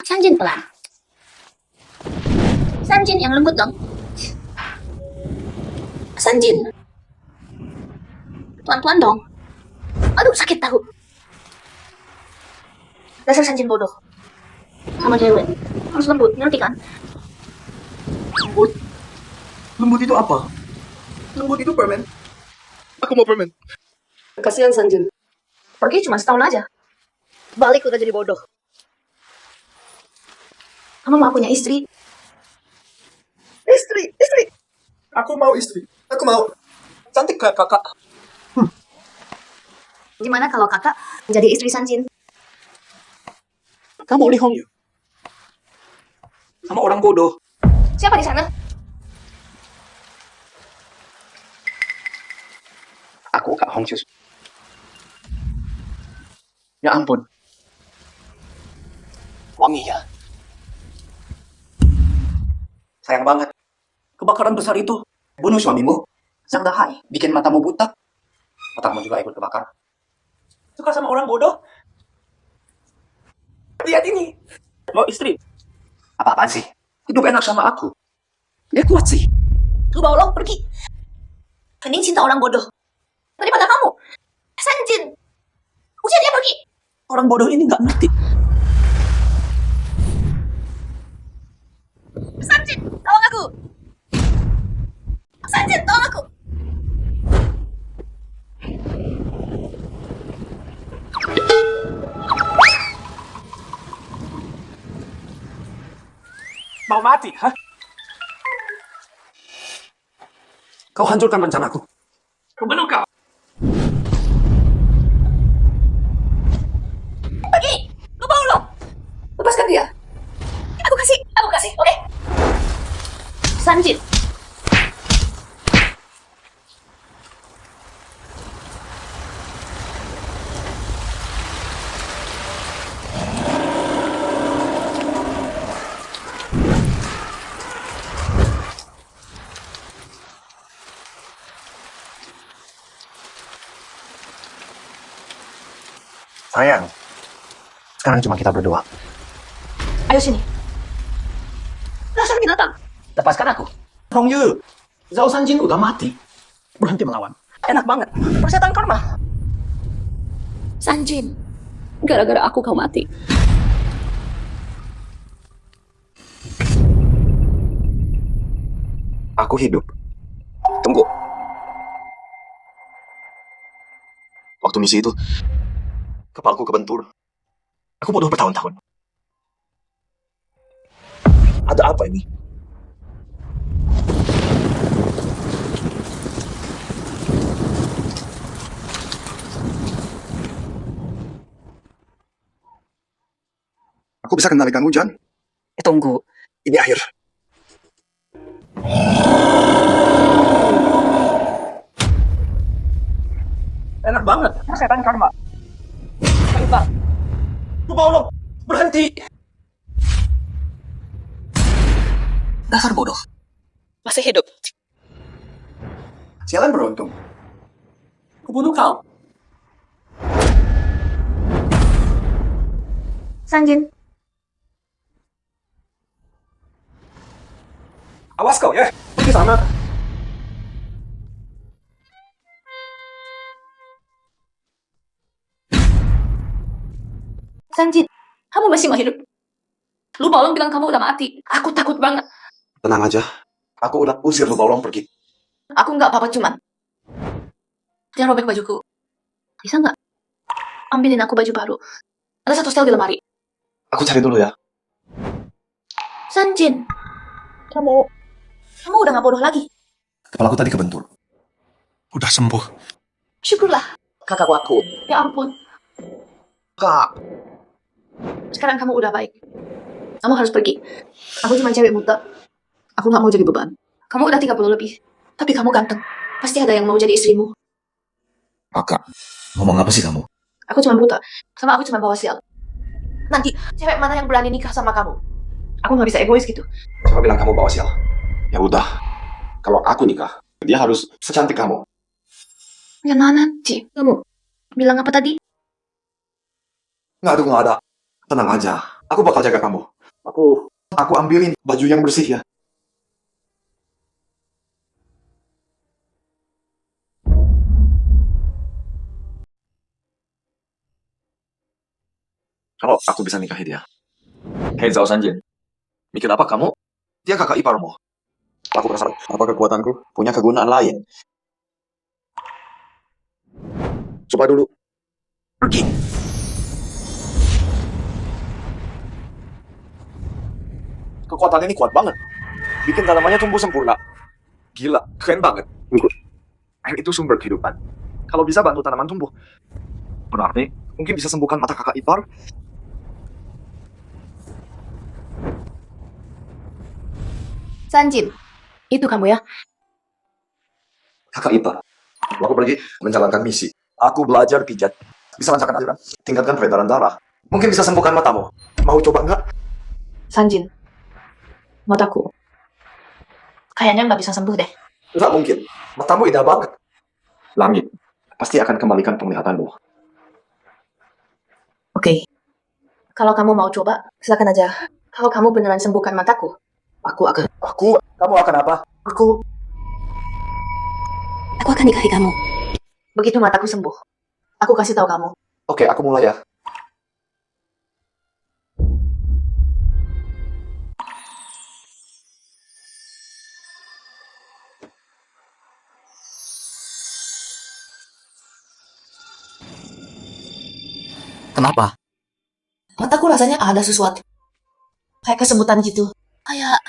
Sanjin pelan. Sanjin yang lembut dong. Sanjin. Pelan-pelan dong. Aduh, sakit tahu. Dasar Sanjin bodoh. Sama cewek. Harus lembut, ngerti kan? Lembut? Lembut itu apa? Lembut itu permen. Aku mau permen. Kasihan Sanjin. Pergi cuma setahun aja. Balik udah jadi bodoh. Kamu mau punya istri? Istri. Aku mau istri. Aku mau cantik kayak kakak. Gimana kalau kakak menjadi istri Sanjin? Kamu Li Hongyu. Sama orang bodoh. Siapa di sana? Aku Kak Hongyu. Ya ampun. Wangi ya. Sayang banget. Kebakaran besar itu bunuh suamimu. Sang Dahai bikin matamu buta. Matamu juga ikut kebakar. Suka sama orang bodoh? Lihat ini. Mau istri. Apa-apaan sih? Hidup enak sama aku. Ya kuat sih. Lu bawa lo pergi. Mending cinta orang bodoh. Daripada kamu. Sanjin. Usir dia pergi. Orang bodoh ini nggak ngerti. Sanjin, tolong aku. Sanjin, tolong aku. Mau mati, hah? Kau hancurkan rencanaku. Kau bunuh kau. Pergi. Lu bawa lo. Lepaskan dia. Aku kasih, oke? Sanjin. Sayang. Sekarang cuma kita berdua. Ayo sini. Dasar binatang. Lepaskan aku. Hongyu. Zhao Sanjin udah mati. Berhenti melawan. Enak banget. Persetan karma. Sanjin. Gara-gara aku kau mati. Aku hidup. Tunggu. Waktu misi itu, kepalaku kebentur. Aku butuh bertahun-tahun. Ada apa ini? Aku bisa kendalikan hujan. Tunggu. Ini akhir. Enak banget. Setan karma. Lupa. Lupa Allah. Berhenti. Dasar bodoh. Masih hidup. Sialan beruntung. Kubunuh kau. Sanjin. Awas kau ya. Pergi sana. Sanjin, kamu masih mau hidup? Lu Baolong bilang kamu udah mati. Aku takut banget. Tenang aja. Aku udah usir lu Baolong pergi. Aku nggak apa-apa cuman. Jangan robek bajuku. Bisa nggak? Ambilin aku baju baru. Ada satu setel di lemari. Aku cari dulu ya. Sanjin, kamu udah nggak bodoh lagi. Kepalaku tadi kebentur. Udah sembuh. Syukurlah. Kakakku aku. Ya ampun. Kak. Sekarang kamu udah baik. Kamu harus pergi. Aku cuma cewek buta. Aku nggak mau jadi beban. Kamu udah 30 lebih. Tapi kamu ganteng. Pasti ada yang mau jadi istrimu. Kakak. Ngomong apa sih kamu? Aku cuma buta. Sama aku cuma bawa sial. Nanti cewek mana yang berani nikah sama kamu? Aku nggak bisa egois gitu. Siapa bilang kamu bawa sial? Ya udah. Kalau aku nikah, dia harus secantik kamu. Ya nanti. Kamu bilang apa tadi? Nggak ada. Tenang aja. Aku bakal jaga kamu. Aku ambilin baju yang bersih ya. Kalau aku bisa nikahi dia. Hei Zhao Sanjin, mikir apa kamu? Dia kakak iparmu. Aku penasaran, apa kekuatanku punya kegunaan lain? Coba dulu. Pergi. Kekuatan ini kuat banget. Bikin tanamannya tumbuh sempurna. Gila, keren banget. Air itu sumber kehidupan. Kalau bisa bantu tanaman tumbuh. Berarti mungkin bisa sembuhkan mata kakak ipar. Sanjin, itu kamu ya? Kakak ipar. Aku pergi menjalankan misi. Aku belajar pijat. Bisa lancarkan aliran. Tingkatkan peredaran darah. Mungkin bisa sembuhkan matamu. Mau coba nggak? Sanjin, mataku. Kayaknya nggak bisa sembuh deh. Nggak mungkin. Matamu indah banget. Langit pasti akan kembalikan penglihatanmu. Oke. Kalau kamu mau coba, silakan aja. Kalau kamu beneran sembuhkan mataku, aku akan. Kamu akan apa? Aku akan nikahi kamu. Begitu mataku sembuh, aku kasih tahu kamu. Oke, aku mulai ya. Kenapa? Mataku rasanya ada sesuatu. Kayak kesemutan gitu. Kayak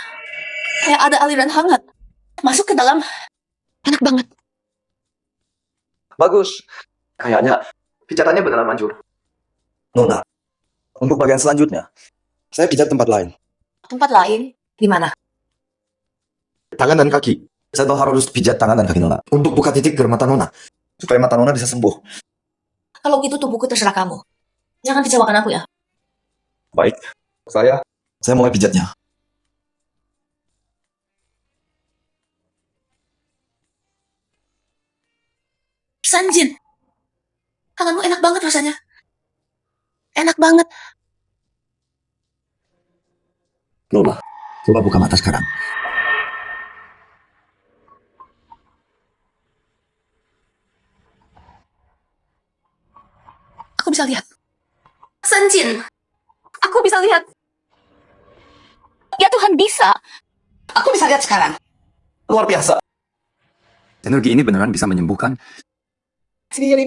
ada aliran hangat. Masuk ke dalam. Enak banget. Bagus. Kayaknya pijatannya beneran manjur. Nona, untuk bagian selanjutnya, saya pijat tempat lain. Tempat lain? Di mana? Tangan dan kaki. Saya tahu harus pijat tangan dan kaki Nona. Untuk buka titik ke mata Nona. Supaya mata Nona bisa sembuh. Kalau gitu tubuhku terserah kamu. Jangan kecewakan aku ya. Baik. Saya mulai pijatnya. Sanjin. Tanganmu enak banget rasanya. Enak banget. Nona, coba buka mata sekarang. Aku bisa lihat. Sanjin. Aku bisa lihat. Ya Tuhan, bisa. Aku bisa lihat sekarang. Luar biasa. Energi ini beneran bisa menyembuhkan. Sini 5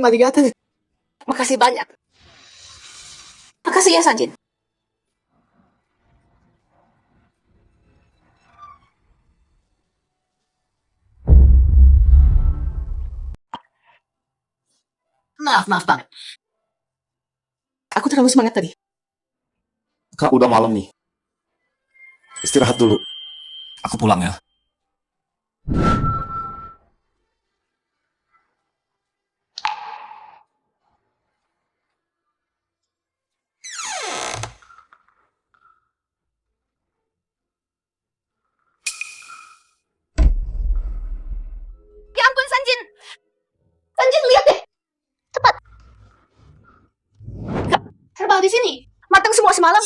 Makasih banyak. Makasih ya, Sanjin. Maaf banget. Aku terlalu semangat tadi. Kak, udah malam nih. Istirahat dulu. Aku pulang ya. Ya ampun, Sanjin. Sanjin, lihat deh. Cepat. Kak, herbal di sini. Matang semua semalam.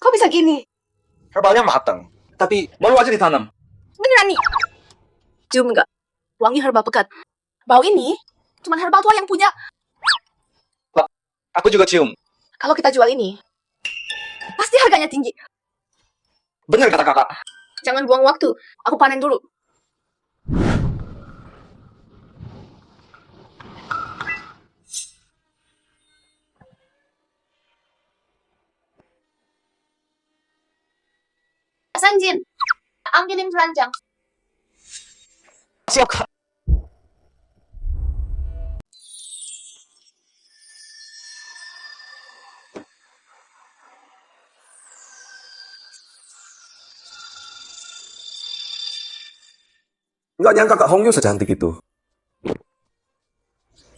Kok bisa gini? Herbalnya matang. Tapi baru aja ditanam. Beneran nih. Cium nggak? Wangi herbal pekat. Bau ini cuma herbal tua yang punya. Aku juga cium. Kalau kita jual ini, pasti harganya tinggi. Bener kata kakak. Jangan buang waktu. Aku panen dulu. Sanjin, ambilin keranjang. Siap, Kak. Nggak nyangka Kak Hongyu secantik itu.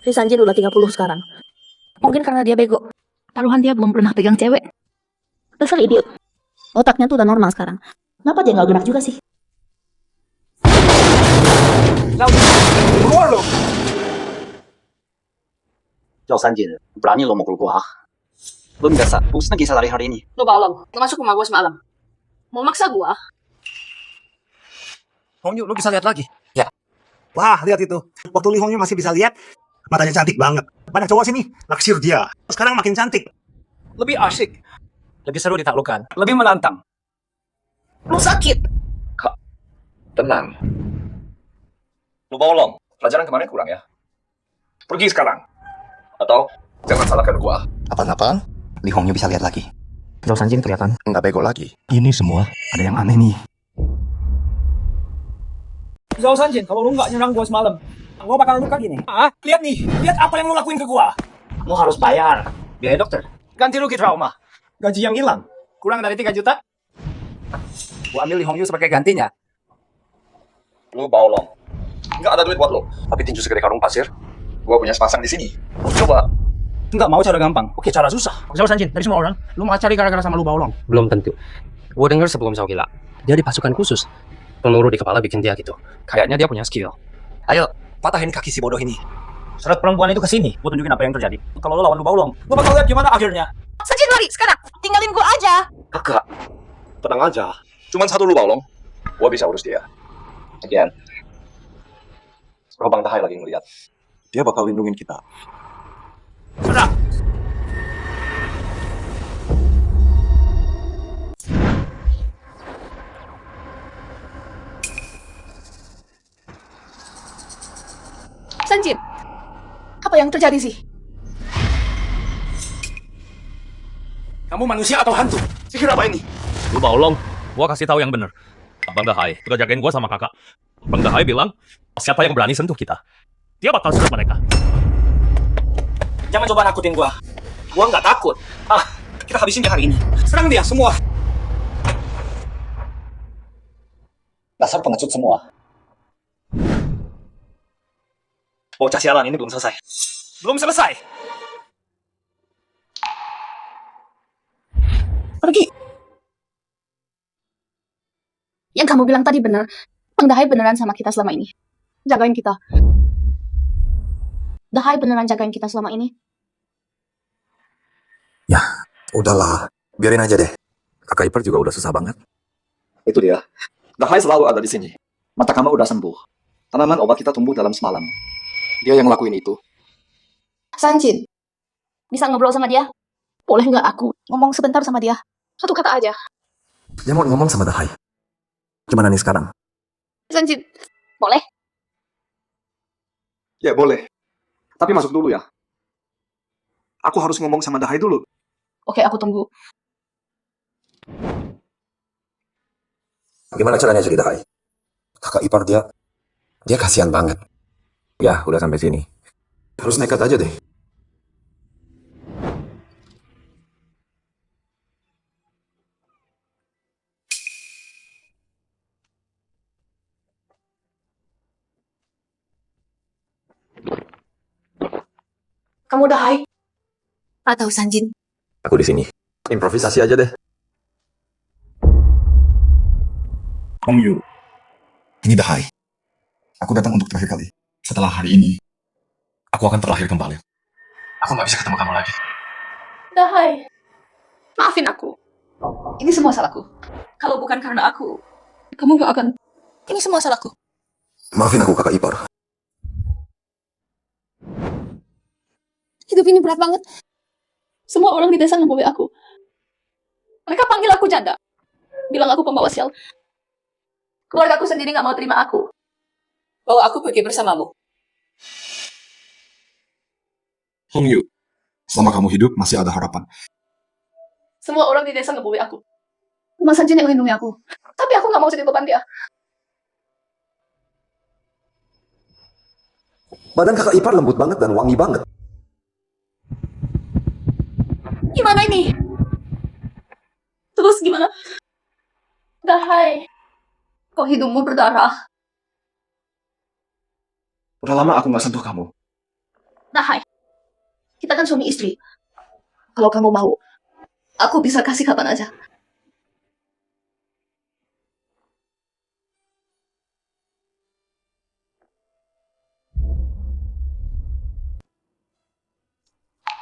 Si Sanjin udah 30 sekarang. Mungkin karena dia bego. Taruhan dia belum pernah pegang cewek. Dasar idiot. Otaknya tuh udah normal sekarang. Kenapa dia nggak gerak juga sih? Keluar lo. Zhao Sanjin, berani lo mukul gua? Lo biasa, putus na kisah hari ini. Lo balong, lo masuk rumah gue semalam. Mau maksa gue? Hongyu, lu bisa lihat lagi. Wah, lihat itu. Waktu Li Hongyu masih bisa lihat, matanya cantik banget. Banyak cowok sini, naksir dia. Sekarang makin cantik. Lebih asyik. Lebih seru ditaklukkan. Lebih menantang. Lo sakit. Tenang. Lu bolong. Pelajaran kemarin kurang ya. Pergi sekarang. Atau jangan salahkan gua. Apaan-apaan? Li Hongyu bisa lihat lagi. Zhao Sanjin kelihatan Nggak bego lagi. ini semua ada yang aneh nih. Zhao Sanjin, kalau lu nggak nyerang gua semalam, gua bakal luka gini. Ah, lihat nih, lihat apa yang lu lakuin ke gua. Lu harus bayar. Biaya dokter. Ganti rugi trauma. Gaji yang hilang. Kurang dari 3 juta. Gua ambil Li Hongyu sebagai gantinya. Lu bolong. Nggak ada duit buat lo. Tapi tinju segede karung pasir. Gua punya sepasang di sini. Coba. Nggak mau cara gampang. Oke, cara susah. Zhao Sanjin, dari semua orang, lu mau cari gara-gara sama lu baolong. Belum tentu. Gue denger sebelum Zhao gila, dia di pasukan khusus. Peluru di kepala bikin dia gitu. Kayaknya dia punya skill. Ayo, patahin kaki si bodoh ini. Seret perempuan itu ke sini, gua tunjukin apa yang terjadi. Kalau lu lawan lu baolong, lu bakal lihat gimana akhirnya. Sanjin lari sekarang. Tinggalin gue aja. Kakak, tenang aja. Cuman satu lu bolong. Gua bisa urus dia. Again. Roh Bang Dahai lagi ngeliat. Dia bakal lindungin kita. Serang. Sanjin, apa yang terjadi sih? Kamu manusia atau hantu? Sihir apa ini? Lu baolong, gua kasih tahu yang bener. Abang Dahai, udah jagain gua sama kakak. Abang Dahai bilang, siapa yang berani sentuh kita, dia bakal serang mereka. Jangan coba nakutin gua. Gua nggak takut. Ah, kita habisin dia hari ini. Serang dia semua. Dasar pengecut semua. Bocah sialan ini belum selesai. Belum selesai. Pergi. Yang kamu bilang tadi benar. Bang Dahai beneran sama kita selama ini. Jagain kita. Dahai beneran jagain kita selama ini. Udahlah, biarin aja deh. Kakak ipar juga udah susah banget. Itu dia. Dahai selalu ada di sini. Mata kamu udah sembuh. Tanaman obat kita tumbuh dalam semalam. Dia yang ngelakuin itu. Sanjin, bisa ngobrol sama dia? Boleh nggak aku ngomong sebentar sama dia? Satu kata aja. Dia mau ngomong sama Dahai. Gimana nih sekarang? Sanjin, boleh? Ya boleh. Tapi masuk dulu ya. Aku harus ngomong sama Dahai dulu. Oke, aku tunggu. Gimana caranya jadi Dahai? Kakak ipar dia kasihan banget. Ya, udah sampai sini. Harus nekat aja deh. Kamu Dahai? Atau Sanjin? Aku di sini. Improvisasi aja deh. Hongyu, ini Dahai. Aku datang untuk terakhir kali. Setelah hari ini, aku akan terlahir kembali. Aku nggak bisa ketemu kamu lagi. Dahai, maafin aku. Ini semua salahku. Kalau bukan karena aku, kamu gak akan... Ini semua salahku. Maafin aku kakak ipar. Hidup ini berat banget. Semua orang di desa ngebohongi aku. Mereka panggil aku janda. Bilang aku pembawa sial. Keluarga aku sendiri gak mau terima aku. Bawa aku pergi bersamamu. Hongyu, selama kamu hidup masih ada harapan. Semua orang di desa ngebohongi aku. Cuma Sanjin yang lindungi aku. Tapi aku gak mau jadi beban dia. Badan kakak ipar lembut banget dan wangi banget. Gimana ini? Terus gimana? Dahai, kok hidungmu berdarah? Udah lama aku nggak sentuh kamu. Dahai, kita kan suami istri. Kalau kamu mau, aku bisa kasih kapan aja.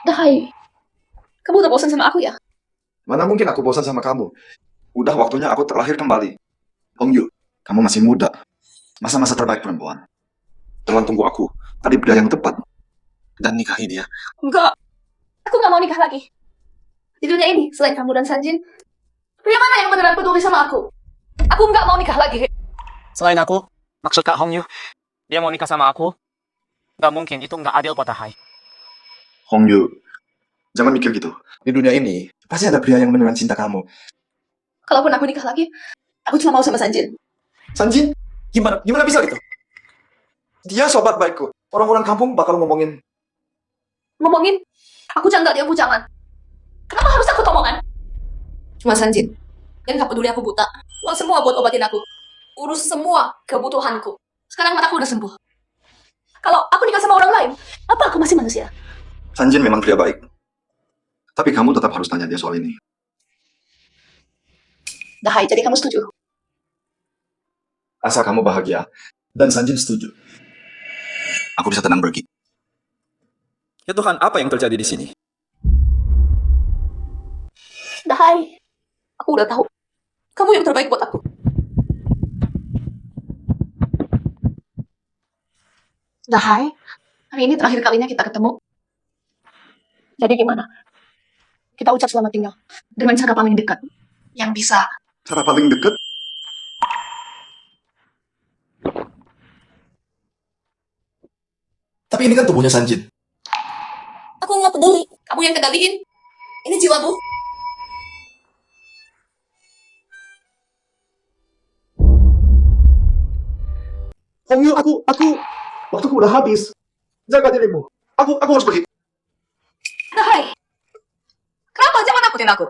Dahai, Kamu udah bosan sama aku ya? Mana mungkin aku bosan sama kamu. Udah waktunya aku terlahir kembali. Hongyu, kamu masih muda. Masa-masa terbaik perempuan. Jangan tunggu aku. Tadi pria yang tepat. Dan nikahi dia. Enggak. Aku nggak mau nikah lagi. Di dunia ini, selain kamu dan Sanjin, pria mana yang beneran peduli sama aku? Aku nggak mau nikah lagi. Selain aku, maksud Kak Hongyu, dia mau nikah sama aku? Gak mungkin, itu gak adil buat Dahai. Hongyu, jangan mikir gitu. Di dunia ini, pasti ada pria yang beneran cinta kamu. Kalaupun aku nikah lagi, aku cuma mau sama Sanjin. Sanjin? Gimana bisa gitu? Dia sobat baikku. Orang-orang kampung bakal ngomongin. Ngomongin, aku jangan dia, aku jangan. Kenapa harus aku omongan? Cuma Sanjin. Dan gak peduli aku buta. Uang semua buat obatin aku. Urus semua kebutuhanku. Sekarang mataku udah sembuh. Kalau aku nikah sama orang lain, apa aku masih manusia? Sanjin memang pria baik. Tapi kamu tetap harus tanya dia soal ini. Dahai, jadi kamu setuju? Asal kamu bahagia. Dan Sanjin setuju. Aku bisa tenang pergi. Ya Tuhan, apa yang terjadi di sini? Dahai, aku udah tahu. Kamu yang terbaik buat aku. Dahai, hari ini terakhir kalinya kita ketemu. Jadi gimana? Kita ucap selamat tinggal dengan cara paling dekat. Yang bisa. Cara paling deket? Tapi ini kan tubuhnya Sanjin. Aku nggak peduli. Kamu yang kendaliin. Ini jiwamu. Hongyu, waktuku udah habis. Jaga dirimu. Aku harus pergi. Dahai, kenapa jangan nakutin aku?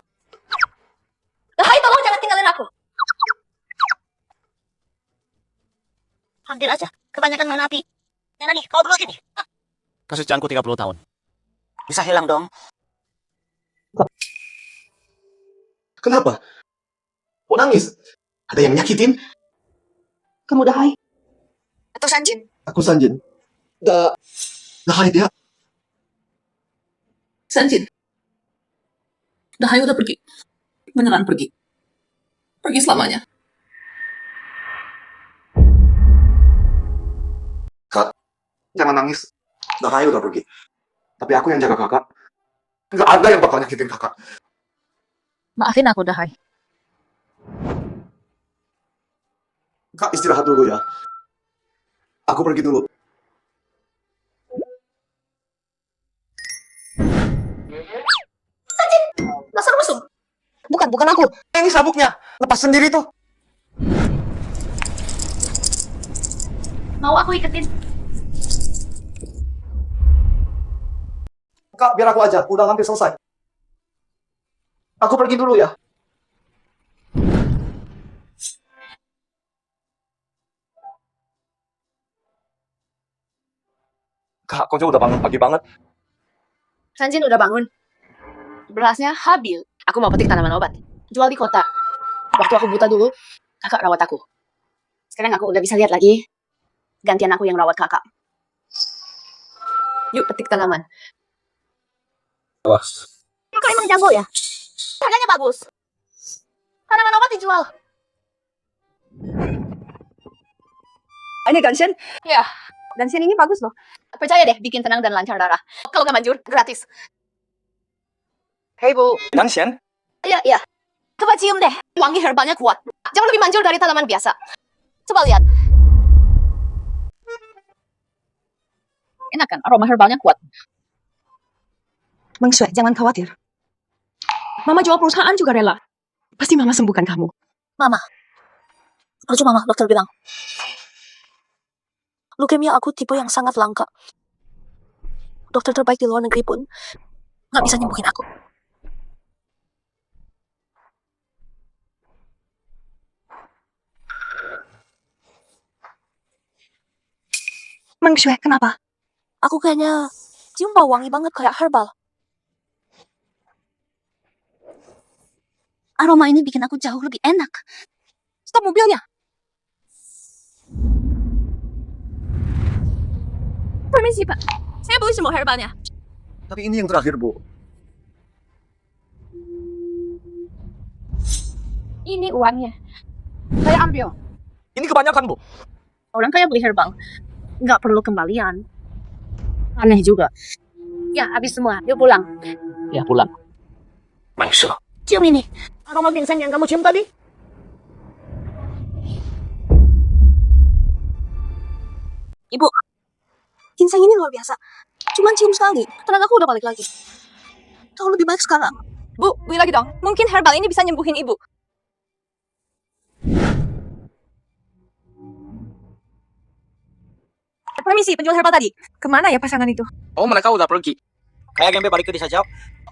Dahai, tolong jangan tinggalin aku. Hampir aja. Kebanyakan main api. Dan lagi, kau dulu sini. Kesucianku 30 tahun. Bisa hilang dong. Kenapa? Kok nangis? Ada yang nyakitin? Kamu Dahai? Atau Sanjin? Aku Sanjin. Dahai dia. Sanjin. Dahai udah pergi. Beneran pergi. Pergi selamanya. Kak, jangan nangis. Dahai udah pergi. Tapi aku yang jaga kakak. Nggak ada yang bakal nyakitin kakak. Maafin aku, Dahai. Kak, istirahat dulu ya. Aku pergi dulu. Dasar musuh. Bukan aku. Ini sabuknya. Lepas sendiri tuh. Mau aku iketin? Kak, biar aku aja. Udah hampir selesai. Aku pergi dulu ya. Kak, kok udah bangun pagi banget? Sanjin udah bangun. Berasnya habil. Aku mau petik tanaman obat. Jual di kota. Waktu aku buta dulu, kakak rawat aku. Sekarang aku udah bisa lihat lagi. Gantian aku yang rawat kakak. Yuk petik tanaman. Awas. Kau emang jago ya? Harganya bagus. Tanaman obat dijual. Ini Ganshen? Ya, Ganshen ini bagus loh. Percaya deh, bikin tenang dan lancar darah. Kalau nggak manjur, gratis. Hei Bu. Ganshen? Iya. Coba cium deh. Wangi herbalnya kuat. Jauh lebih manjur dari tanaman biasa. Coba lihat. Enak kan? Aroma herbalnya kuat. Mang Shui, jangan khawatir. Mama jual perusahaan juga rela. Pasti Mama sembuhkan kamu. Mama. Percuma, Mama. Dokter bilang. Leukemia aku tipe yang sangat langka. Dokter terbaik di luar negeri pun nggak bisa nyembuhin aku. Mang Shui, kenapa? Aku kayaknya cium bau wangi banget kayak herbal. Aroma ini bikin aku jauh lebih enak. Stop mobilnya. Permisi, Pak. Saya beli semua herbalnya. Tapi ini yang terakhir, Bu. Ini uangnya. Saya ambil. Ini kebanyakan, Bu. Orang kaya beli herbal. Nggak perlu kembalian. Aneh juga. Ya, habis semua. Yuk pulang. Ya, pulang. Mangsha. Cium ini. Aroma ginseng yang kamu cium tadi. Ibu, ginseng ini luar biasa. Cuman cium sekali. Tenagaku udah balik lagi. Kau lebih baik sekarang. Bu, beli lagi dong. Mungkin herbal ini bisa nyembuhin ibu. Permisi, penjual herbal tadi. Kemana ya pasangan itu? Oh, mereka udah pergi. Kayak Gembe balik ke desa jauh.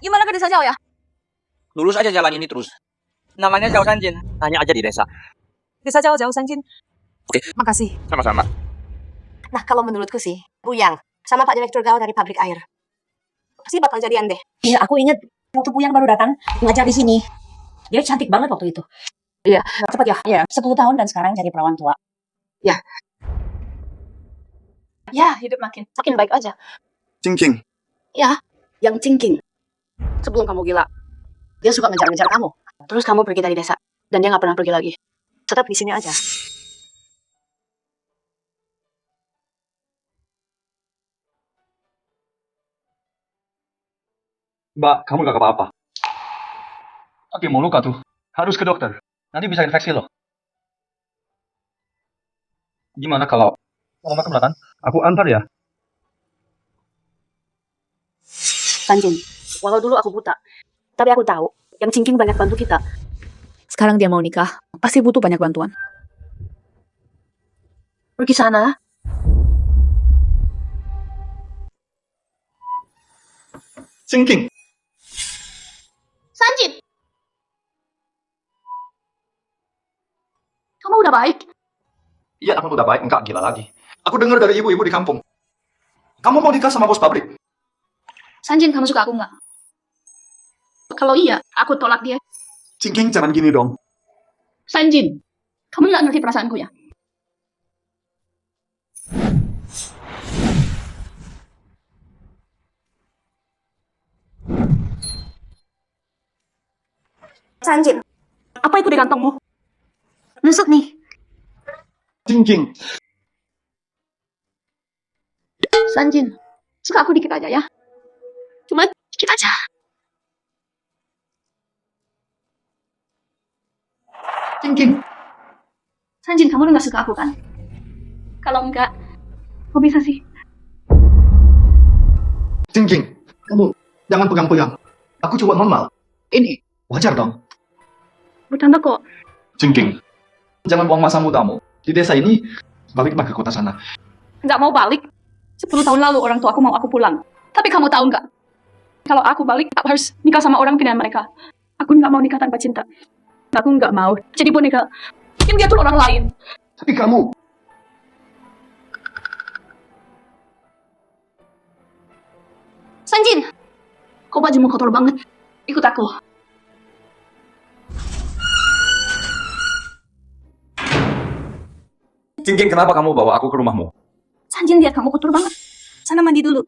Gimana ke desa jauh ya? Lurus aja jalan ini terus. Namanya Jauh Sanjin. Tanya aja di desa. Desa jauh-jauh, Sanjin. Oke. Makasih. Sama-sama. Nah, kalau menurutku sih, Buyang sama Pak Direktur Gao dari pabrik air. Pasti bakal jadian deh. Iya, aku inget waktu Buyang baru datang ngajar di sini. Dia cantik banget waktu itu. Iya. Cepet ya? Iya. 10 tahun dan sekarang jadi perawan tua. Ya, hidup makin baik aja. Cing-cing. Ya, yang cingking. Sebelum kamu gila, dia suka ngejar-ngejar kamu. Terus kamu pergi dari desa, dan dia nggak pernah pergi lagi. Tetap di sini aja. Mbak, kamu gak apa-apa. Oke, mau luka tuh. Harus ke dokter. Nanti bisa infeksi loh. Gimana kalau mau makan belakang? Aku antar ya. Sanjin, walau dulu aku buta, tapi aku tahu yang Cingking banyak bantu kita. Sekarang dia mau nikah, pasti butuh banyak bantuan. Pergi sana. Cing-cing. Sanjin! Kamu udah baik? Iya, aku udah baik, enggak gila lagi. Aku dengar dari ibu-ibu di kampung. Kamu mau nikah sama bos pabrik? Sanjin, kamu suka aku nggak? Kalau iya, aku tolak dia. Cing-cing, jangan gini dong. Sanjin, kamu nggak ngerti perasaanku ya? Sanjin, apa itu di kantongmu? Nusuk nih. Cing-cing. Sanjin, suka aku dikit aja ya. Cuma dikit aja. Cing-cing. Sanjin, kamu nggak suka aku kan? Kalau enggak, kok bisa sih? Cing-cing, kamu jangan pegang-pegang. Aku coba normal. Ini wajar dong. Bercanda kok. Cing-cing, jangan buang masa mudamu. Di desa ini, baliklah ke kota sana. Nggak mau balik. 10 tahun lalu orang tua aku mau aku pulang. Tapi kamu tahu nggak? Kalau aku balik, aku harus nikah sama orang pilihan mereka. Aku nggak mau nikah tanpa cinta. Aku nggak mau jadi boneka. Mungkin dia tuh orang lain. Tapi kamu, Sanjin, kok bajumu kotor banget? Ikut aku. Cing-cing, kenapa kamu bawa aku ke rumahmu? Sanjin, lihat kamu kotor banget. Sana mandi dulu.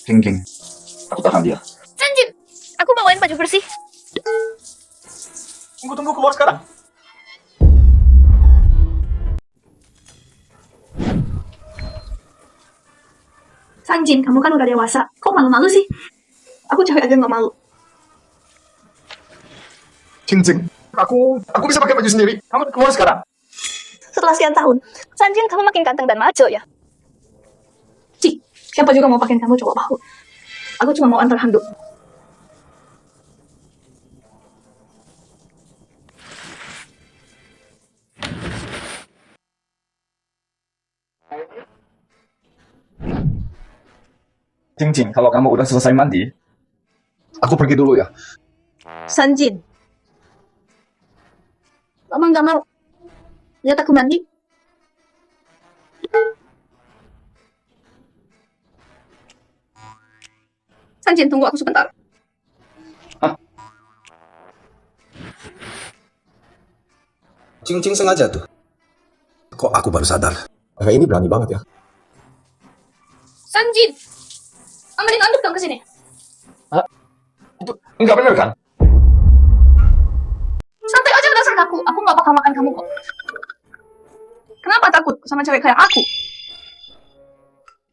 Cing-cing, aku tahan dia. Sanjin, aku bawain baju bersih. tunggu keluar sekarang. Sanjin, kamu kan udah dewasa. Kok malu-malu sih? Aku cewek aja nggak malu. Cing-cing, aku bisa pakai baju sendiri. Kamu keluar sekarang. Setelah sekian tahun, Sanjin kamu makin ganteng dan maco ya. Cik, siapa juga mau pakai kamu cowok bahu. Aku cuma mau antar handuk. Cing-cing, kalau kamu udah selesai mandi, aku pergi dulu ya. Sanjin, kamu nggak mau lihat aku mandi? Sanjin, tunggu aku sebentar. Cing-cing sengaja tuh. Kok aku baru sadar? Ini berani banget ya. Sanjin, Ambilin anduk dong ke sini. Itu enggak bener kan? Santai aja dasar aku. Aku nggak bakal makan kamu kok. Kenapa takut sama cewek kayak aku?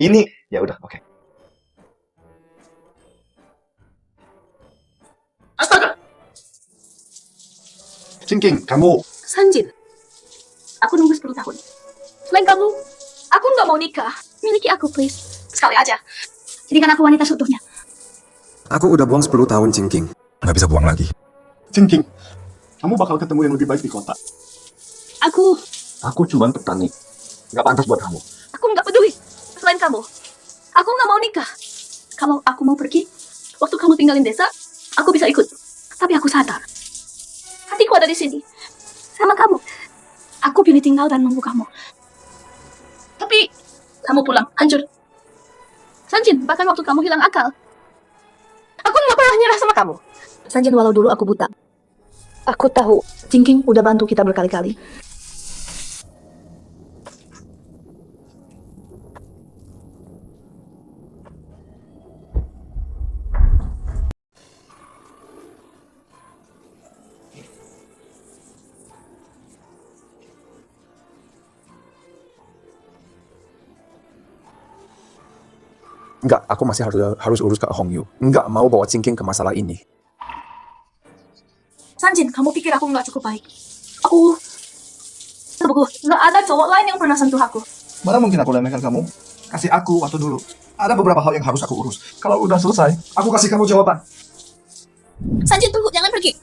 Ini ya udah, oke. Astaga. Cingking, kamu Sanjin. Aku nunggu 10 tahun. Selain kamu, aku nggak mau nikah. Miliki aku, please. Sekali aja. Jadikan aku wanita seutuhnya. Aku udah buang 10 tahun, Cingking. Nggak bisa buang lagi. Cingking, kamu bakal ketemu yang lebih baik di kota. Aku cuma petani. Nggak pantas buat kamu. nggak peduli. Selain kamu, aku nggak mau nikah. Kalau aku mau pergi, waktu kamu tinggalin desa, aku bisa ikut. Tapi aku sadar, hatiku ada di sini, sama kamu. Aku pilih tinggal dan nunggu kamu. Tapi, kamu pulang, hancur. Sanjin, bahkan waktu kamu hilang akal, aku nggak pernah nyerah sama kamu. Sanjin, walau dulu aku buta, aku tahu Jingking udah bantu kita berkali-kali. Enggak, aku masih harus urus ke Hong Yu. Enggak mau bawa Cingking ke masalah ini. Sanjin, kamu pikir aku nggak cukup baik? Aku nggak ada cowok lain yang pernah sentuh aku. Mana mungkin aku remehkan kamu? Kasih aku waktu dulu. Ada beberapa hal yang harus aku urus. Kalau udah selesai, aku kasih kamu jawaban. Sanjin, tunggu, jangan pergi.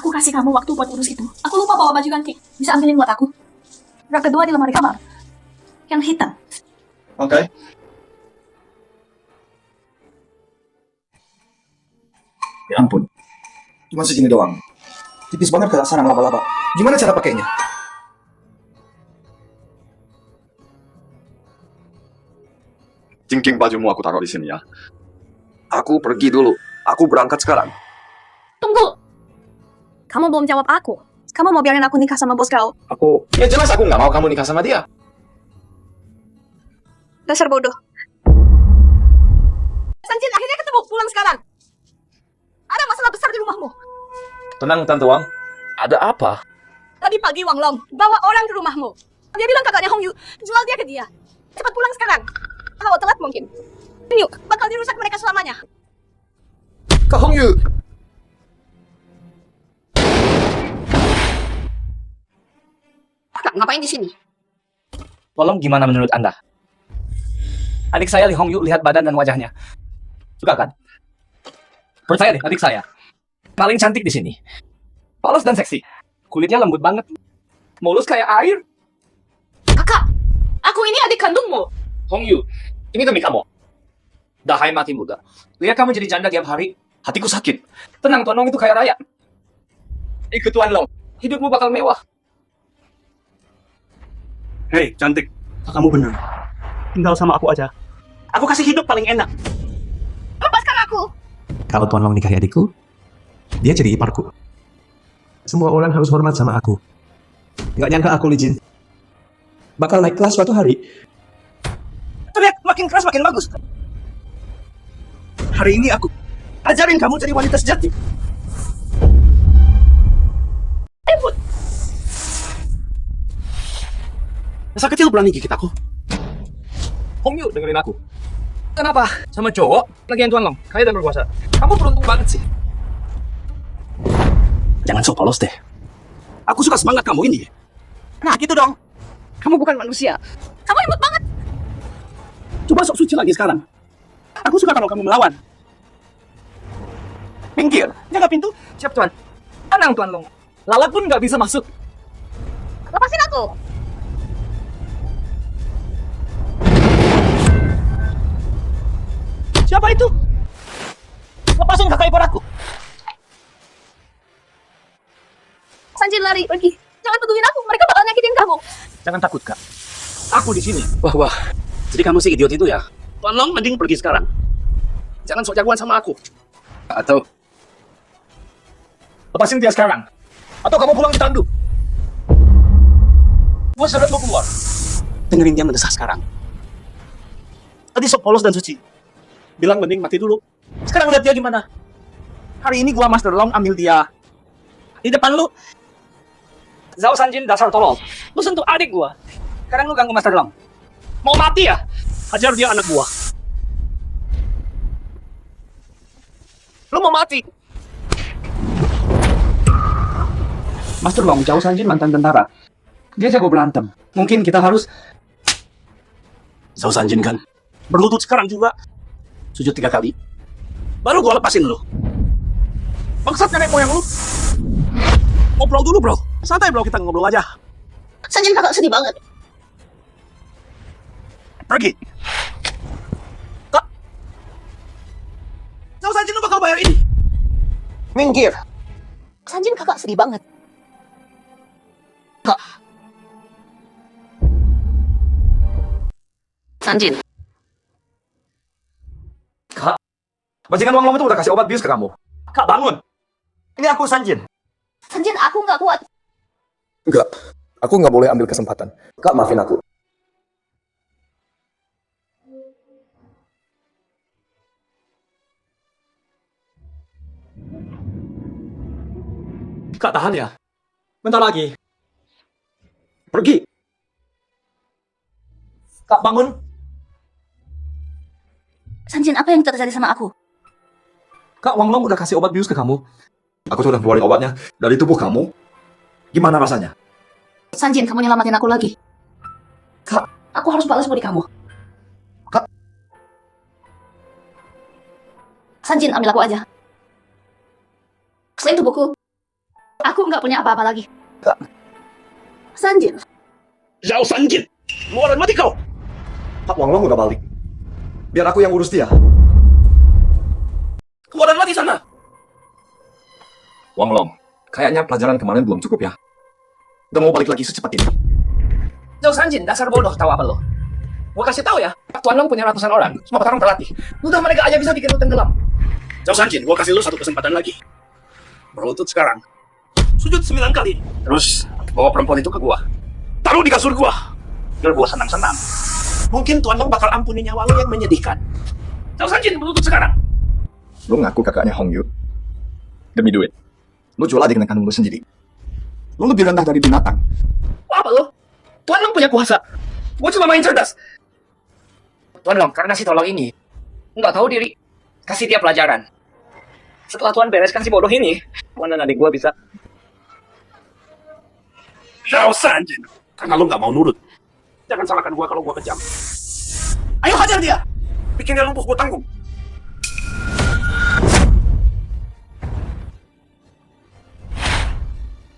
Aku kasih kamu waktu buat urus itu. Aku lupa bawa baju ganti. Bisa ambilin buat aku. Rak kedua di lemari kamar. Yang hitam. Oke. Ya ampun. Cuma segini doang. Tipis banget kayak sarang laba-laba. Gimana cara pakainya? Cingking, bajumu aku taruh di sini ya. Aku pergi dulu. Aku berangkat sekarang. Tunggu. Kamu belum jawab aku. Kamu mau biarin aku nikah sama bos kau? Ya jelas aku nggak mau kamu nikah sama dia. Dasar bodoh. Sanjin, akhirnya ketemu. Pulang sekarang. Ada masalah besar di rumahmu. Tenang, Tante Wang. Ada apa? Tadi pagi Wang Long bawa orang ke rumahmu. Dia bilang kakaknya Hong Yu jual dia ke dia. Cepat pulang sekarang. Kalau telat mungkin. Yuk, bakal dirusak mereka selamanya. Kak Hong Yu. Kakak, ngapain di sini? Tolong gimana menurut Anda? Adik saya Li Hong Yu lihat badan dan wajahnya. Suka kan? Percaya deh, adik saya. Paling cantik di sini. Polos dan seksi. Kulitnya lembut banget. Mulus kayak air. Kakak, aku ini adik kandungmu. Hong Yu, ini demi kamu. Dahai mati muda. Lihat kamu jadi janda tiap hari. Hatiku sakit. Tenang, Tuan Long itu kaya raya. Ikut Tuan Long. Hidupmu bakal mewah. Hei, cantik. Kamu bener. Tinggal sama aku aja. Aku kasih hidup paling enak. Lepaskan aku. Kalau Tuan Long nikahi adikku, dia jadi iparku. Semua orang harus hormat sama aku. Nggak nyangka aku, Li Jin, bakal naik kelas suatu hari. Teriak makin keras makin bagus. Hari ini aku ajarin kamu jadi wanita sejati. Masa kecil berani gigit aku. Hong Yu, dengerin aku. Kenapa? Sama cowok? Lagian Tuan Long, kaya dan berkuasa. Kamu beruntung banget sih. Jangan sok polos deh. Aku suka semangat kamu ini. Nah gitu dong. Kamu bukan manusia. Kamu imut banget. Coba sok suci lagi sekarang. Aku suka kalau kamu melawan. Pinggir, jaga pintu. Siap, Tuan. Tenang, Tuan Long. Lalat pun nggak bisa masuk. Lepasin aku. Siapa itu? Lepasin kakak ipar aku. Sanjin, lari, pergi. Jangan peduliin aku, mereka bakal nyakitin kamu. Jangan takut, Kak. Aku di sini. Wah. Jadi kamu si idiot itu ya? Tuan Long mending pergi sekarang. Jangan sok jagoan sama aku. Atau lepasin dia sekarang. Atau kamu pulang ditanduk. Gua seret lo keluar. Dengerin dia mendesah sekarang. Tadi sok polos dan suci. bilang mending mati dulu. Sekarang lihat dia gimana. Hari ini gua Master Long ambil dia di depan lu. Zhao Sanjin dasar tolol. Lu sentuh adik gua. Sekarang lu ganggu Master Long. Mau mati ya? Hajar dia anak gua. Lu mau mati? Master Long, Zhao Sanjin mantan tentara. Dia jago berantem. Mungkin kita harus... Zhao Sanjin kan? Berlutut sekarang juga. Sujud 3 kali. Baru gua lepasin lu. Bangsat nenek moyang lu. Ngobrol dulu bro. Santai bro, kita ngobrol aja. Sanjin kakak sedih banget. Pergi. Kak. Zhao Sanjin lu bakal bayar ini. Minggir. Sanjin kakak sedih banget. Kak. Sanjin. Kak, bajingan Wang Long itu udah kasih obat bius ke kamu. Kak bangun. Ini aku Sanjin. Sanjin, aku nggak kuat. Enggak, aku nggak boleh ambil kesempatan. Kak, maafin aku. Kak, tahan ya. Bentar lagi. Pergi. Kak bangun. Sanjin, apa yang terjadi sama aku? Kak, Wang Long udah kasih obat bius ke kamu. Aku sudah keluarin obatnya dari tubuh kamu. Gimana rasanya? Sanjin, kamu nyelamatin aku lagi. Kak, aku harus balas budi kamu. Kak. Sanjin, ambil aku aja. Selain tubuhku, aku nggak punya apa-apa lagi. Kak. Sanjin. Zhao Sanjin. Luaran mati kau. Kak, Wang Long udah balik. Biar aku yang urus dia. Luaran mati sana. Wang Long, kayaknya pelajaran kemarin belum cukup ya. Udah mau balik lagi secepat ini. Zhao Sanjin, dasar bodoh, tahu apa lo? Gua kasih tahu ya, Tuan Long punya ratusan orang, semua petarung terlatih. Udah mereka aja bisa bikin lu tenggelam. Zhao Sanjin, gua kasih lu satu kesempatan lagi. Berlutut sekarang. Sujud 9 kali. Terus bawa perempuan itu ke gua. Taruh di kasur gua. Biar gua senang-senang. Mungkin Tuan Long bakal ampuni nyawa lu yang menyedihkan. Zhao Sanjin, berlutut sekarang. Lu ngaku kakaknya Hong Yu. Demi duit. Lu jual adik dengan kandung lu sendiri. Lu lebih rendah dari binatang. Apa lo? Tuan Long punya kuasa. Gua cuma main cerdas. Tuan Long, karena si tolong ini nggak tahu diri, kasih dia pelajaran. Setelah Tuan bereskan si bodoh ini, Tuan dan adik gua bisa. Zhao Sanjin, karena lu nggak mau nurut. Jangan salahkan gua kalau gua kejam. Ayo hajar dia. Bikin dia lumpuh, gua tanggung.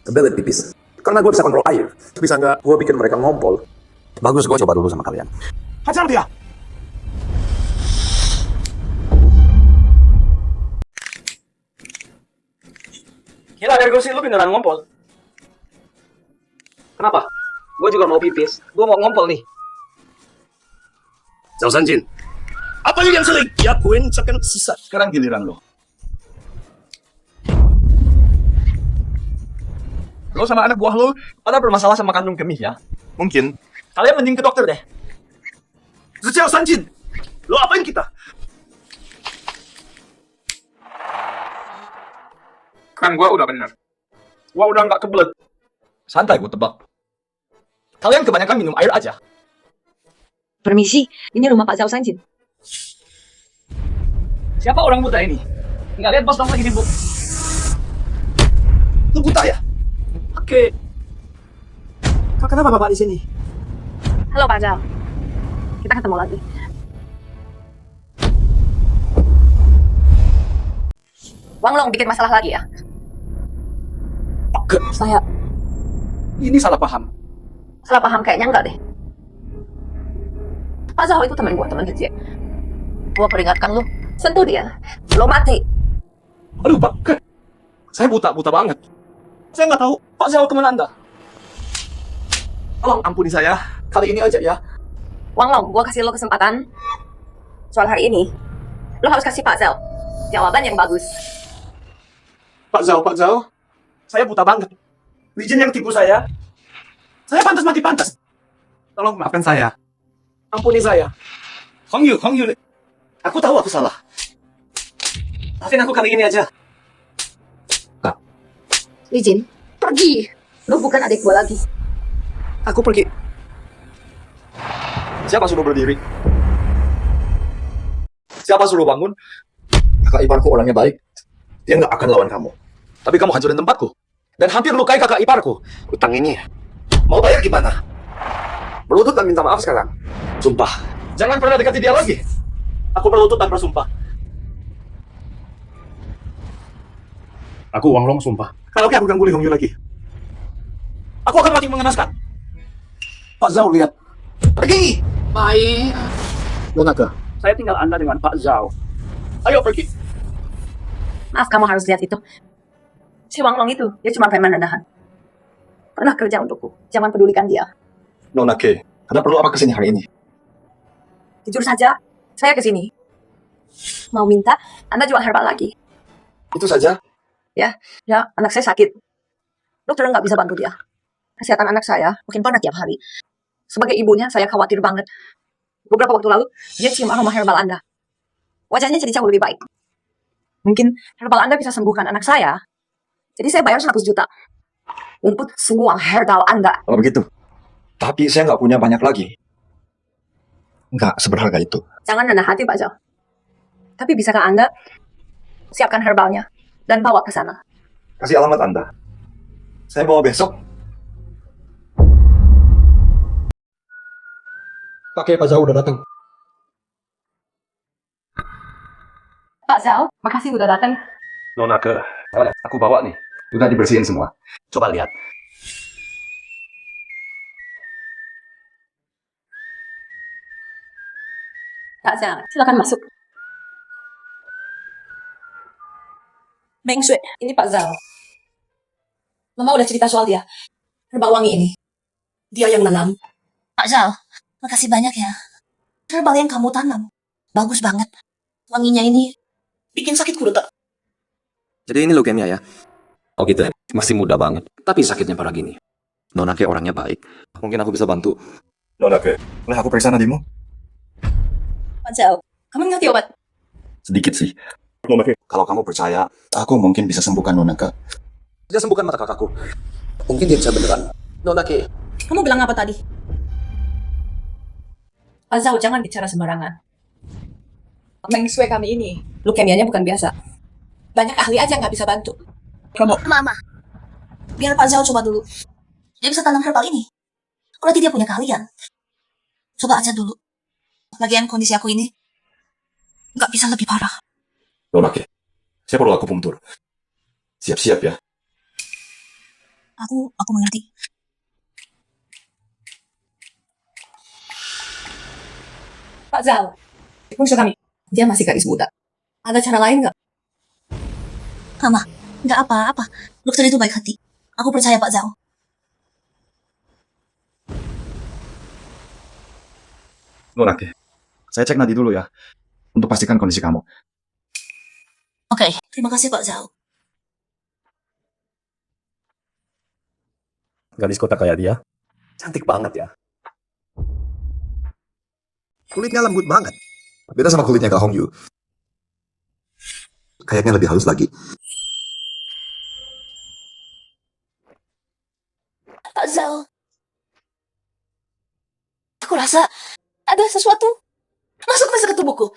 Kebelet pipis. Karena gue bisa kontrol air. Bisa nggak gue bikin mereka ngompol? Bagus, gue coba dulu sama kalian. Hajar dia. Gila, Ergosi, lu beneran ngompol. Kenapa? Gue juga mau pipis. Gue mau ngompol nih. Zhao Sanjin, apa yang sering diakuin sekarang sisa? Sekarang giliran lo. Lo sama anak buah lo pada bermasalah sama kandung kemih ya? Mungkin kalian mending ke dokter deh. Zhao Sanjin, lo apain kita? Kan gua udah bener. Gua udah nggak kebelet. Santai gua tebak. Kalian kebanyakan minum air aja. Permisi, ini rumah Pak Zhao Sanjin. Siapa orang buta ini? Nggak lihat bos dong lagi sibuk. Lu buta ya? Oke. Kenapa Bapak di sini? Halo Pak Zhao. Kita ketemu lagi. Wang Long bikin masalah lagi ya? Saya Ini salah paham. salah paham kayaknya enggak deh. Pak Zhao itu teman gua, teman kecil. Gua peringatkan lu, sentuh dia, lo mati. Aduh Pak, saya buta banget. Saya nggak tahu Pak Zhao teman Anda. Tolong ampuni saya, kali ini aja ya. Wang Long, gua kasih lo kesempatan. Soal hari ini, lo harus kasih Pak Zhao jawaban yang bagus. Pak Zhao, saya buta banget. Lijin yang tipu saya pantas mati pantas. Tolong maafkan saya. Ampuni saya. Hong Yu. Aku tahu aku salah. Maafin aku kali ini aja. Lijin, pergi. Lu bukan adik gue lagi. Aku pergi. Siapa suruh berdiri? Siapa suruh bangun? Kakak iparku orangnya baik. Dia nggak akan lawan kamu. Tapi kamu hancurin tempatku. Dan hampir lukai kakak iparku. Utang ini mau bayar gimana? Berlutut dan minta maaf sekarang. Sumpah, jangan pernah dekati dia lagi. Aku berlutut dan bersumpah. Aku Wang Long sumpah. Kalau aku ganggu Li Hongyu lagi, aku akan mati mengenaskan. Pak Zhao lihat. Pergi! Baik. Nonaka. Saya tinggal Anda dengan Pak Zhao. Ayo pergi. Maaf, kamu harus lihat itu. Si Wang Long itu, dia cuma preman rendahan. Pernah kerja untukku, jangan pedulikan dia. Nonake, Anda perlu apa kesini hari ini? Jujur saja, saya kesini. Mau minta, Anda jual herbal lagi. Itu saja? Ya, anak saya sakit. Dokter nggak bisa bantu dia. Kesehatan anak saya makin parah tiap hari. Sebagai ibunya, saya khawatir banget. Beberapa waktu lalu, dia cium aroma herbal Anda. Wajahnya jadi jauh lebih baik. Mungkin herbal Anda bisa sembuhkan anak saya. Jadi saya bayar 100 juta. Untuk semua herbal Anda. Kalau begitu. Tapi saya nggak punya banyak lagi. Nggak seberharga itu. Jangan rendah hati, Pak Zhao. Tapi bisakah Anda siapkan herbalnya dan bawa ke sana? Kasih alamat Anda. Saya bawa besok. Pakai Pak Zhao udah datang. Pak Zhao, makasih udah datang. Nonake, aku bawa nih. Udah dibersihin semua. Coba lihat. Pak Zhao, silakan masuk. Meng Shui, ini Pak Zhao. Mama udah cerita soal dia. Herbal wangi ini. Dia yang nanam. Pak Zhao, makasih banyak ya. Herbal yang kamu tanam. Bagus banget. Wanginya ini bikin sakit kulit. Jadi ini leukemia ya? Oh gitu ya? Masih muda banget. Tapi sakitnya parah gini. Nonake orangnya baik. Mungkin aku bisa bantu. Nonake, boleh aku periksa nadimu? Pak Zhao, kamu ngerti obat? Sedikit sih. Nonake, kalau kamu percaya, aku mungkin bisa sembuhkan Nonake. Dia sembuhkan mata kakakku. Mungkin dia bisa beneran. Nonake. Kamu bilang apa tadi? Pak Zhao, jangan bicara sembarangan. Meng Shui kami ini, leukemianya bukan biasa. Banyak ahli aja nggak bisa bantu. Mama, biar Pak Zhao coba dulu. Dia bisa tanam herbal ini. Berarti dia punya keahlian. Coba aja dulu. Lagian kondisi aku ini nggak bisa lebih parah. Nonake, saya perlu akupunktur. Siap-siap ya. Aku mengerti. Pak Zhao, musuh kami. Dia masih gadis muda. Ada cara lain nggak? Mama, nggak apa-apa. Dokter itu baik hati. Aku percaya Pak Zhao. Nonake, saya cek nadi dulu ya. Untuk pastikan kondisi kamu. Oke, terima kasih Pak Zhao. Gadis kota kayak dia. Cantik banget ya. Kulitnya lembut banget. Beda sama kulitnya Kak Hongyu. Kayaknya lebih halus lagi. Pak Zhao. Aku rasa ada sesuatu masuk ke tubuhku.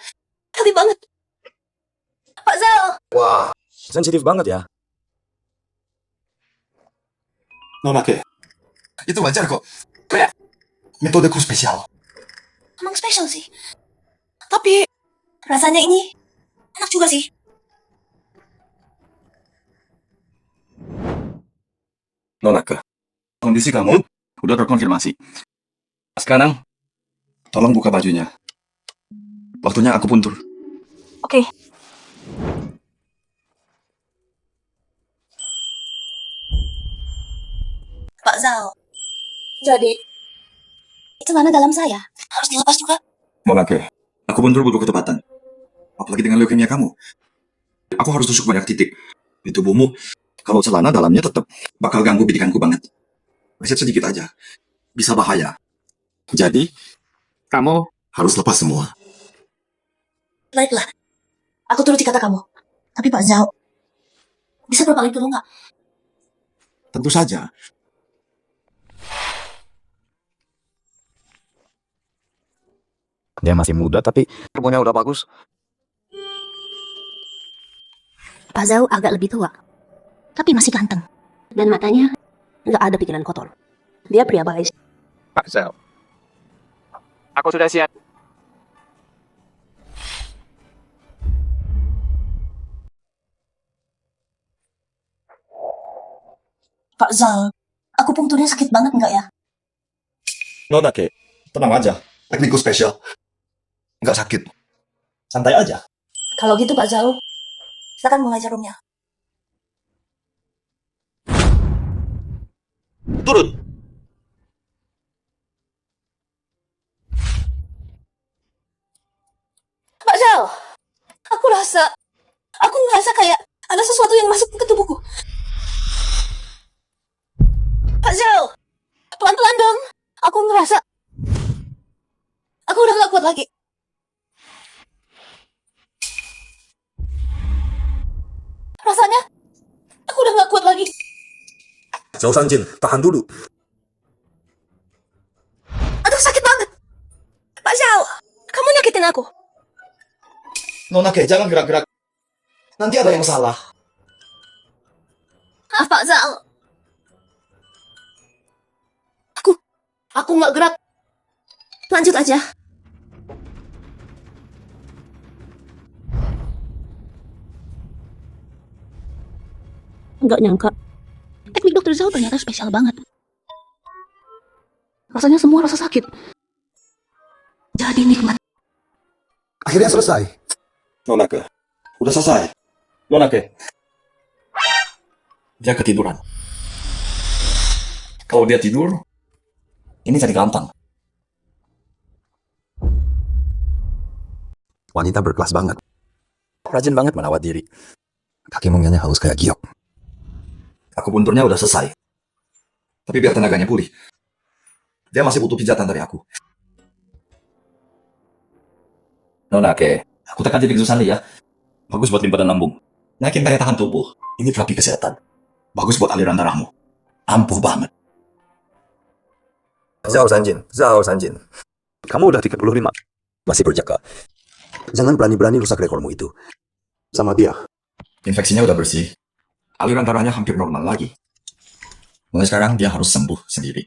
Kali banget. Pak Zhao. Wah, sensitif banget ya. Nonake, itu wajar kok. Kayak metodeku spesial. Emang spesial sih. Tapi rasanya ini enak juga sih. Nonake, kondisi kamu udah terkonfirmasi. Sekarang, Tolong buka bajunya. Waktunya aku puntur. Oke. Pak Zhao. Jadi, celana dalam saya harus dilepas juga. Nonake, aku puntur butuh ketepatan. Apalagi dengan leukemia kamu. Aku harus tusuk banyak titik. Di tubuhmu, kalau celana dalamnya tetap bakal ganggu bidikanku banget. Riset sedikit aja. Bisa bahaya. Jadi, kamu harus lepas semua. Baiklah, aku turuti kata kamu. Tapi Pak Zhao, bisa berbalik dulu nggak? Tentu saja. Dia masih muda tapi ilmunya udah bagus. Pak Zhao agak lebih tua, Tapi masih ganteng. dan matanya nggak ada pikiran kotor. Dia pria baik. Pak Zhao. Aku sudah siap. Pak Zhao, aku punkturnya sakit banget nggak ya? Nona Ke, tenang aja. Teknikku spesial. Nggak sakit. Santai aja. Kalau gitu Pak Zhao, silakan mulai jarumnya. Turun. Pak Zhao, aku ngerasa kayak ada sesuatu yang masuk ke tubuhku. Pak Zhao, pelan-pelan dong. Aku ngerasa aku udah gak kuat lagi. Rasanya aku udah gak kuat lagi. Zhao Sanjin, tahan dulu. Aduh, sakit banget. Pak Zhao, kamu nyakitin aku. Nona Ke, jangan gerak-gerak. Nanti ada yang salah. Maaf Pak Zhao. Aku nggak gerak. Lanjut aja. Nggak nyangka, teknik dokter Zhao ternyata spesial banget. Rasanya semua rasa sakit. Jadi nikmat. Akhirnya selesai. Nona Ke, udah selesai. Nona Ke. Dia ketiduran. Kalau dia tidur, ini jadi gampang. Wanita berkelas banget. Rajin banget merawat diri. Kaki mungilnya halus kayak giok. Aku punturnya udah selesai. Tapi biar tenaganya pulih. Dia masih butuh pijatan dari aku. Nona Ke, aku tekan titik Susani ya. Bagus buat limpa dan lambung. Naikin daya tahan tubuh. Ini terapi kesehatan. Bagus buat aliran darahmu. Ampuh banget. Zhao Sanjin. Kamu udah 35. Masih berjaga. Jangan berani-berani rusak rekormu itu. Sama dia. Infeksinya udah bersih. Aliran darahnya hampir normal lagi. Mulai sekarang dia harus sembuh sendiri.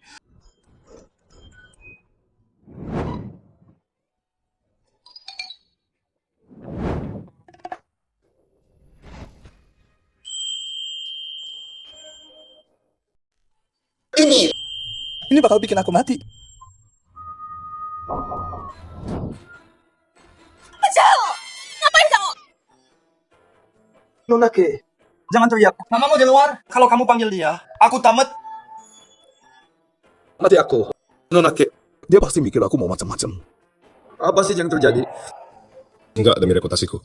Ini bakal bikin aku mati. Pak Zhao, ngapain kamu? Nona Ke, jangan teriak. Mamamu di luar. Kalau kamu panggil dia, aku tamat. Mati aku. Nona Ke, dia pasti mikir aku mau macam-macam. Apa sih yang terjadi? Enggak, demi reputasiku.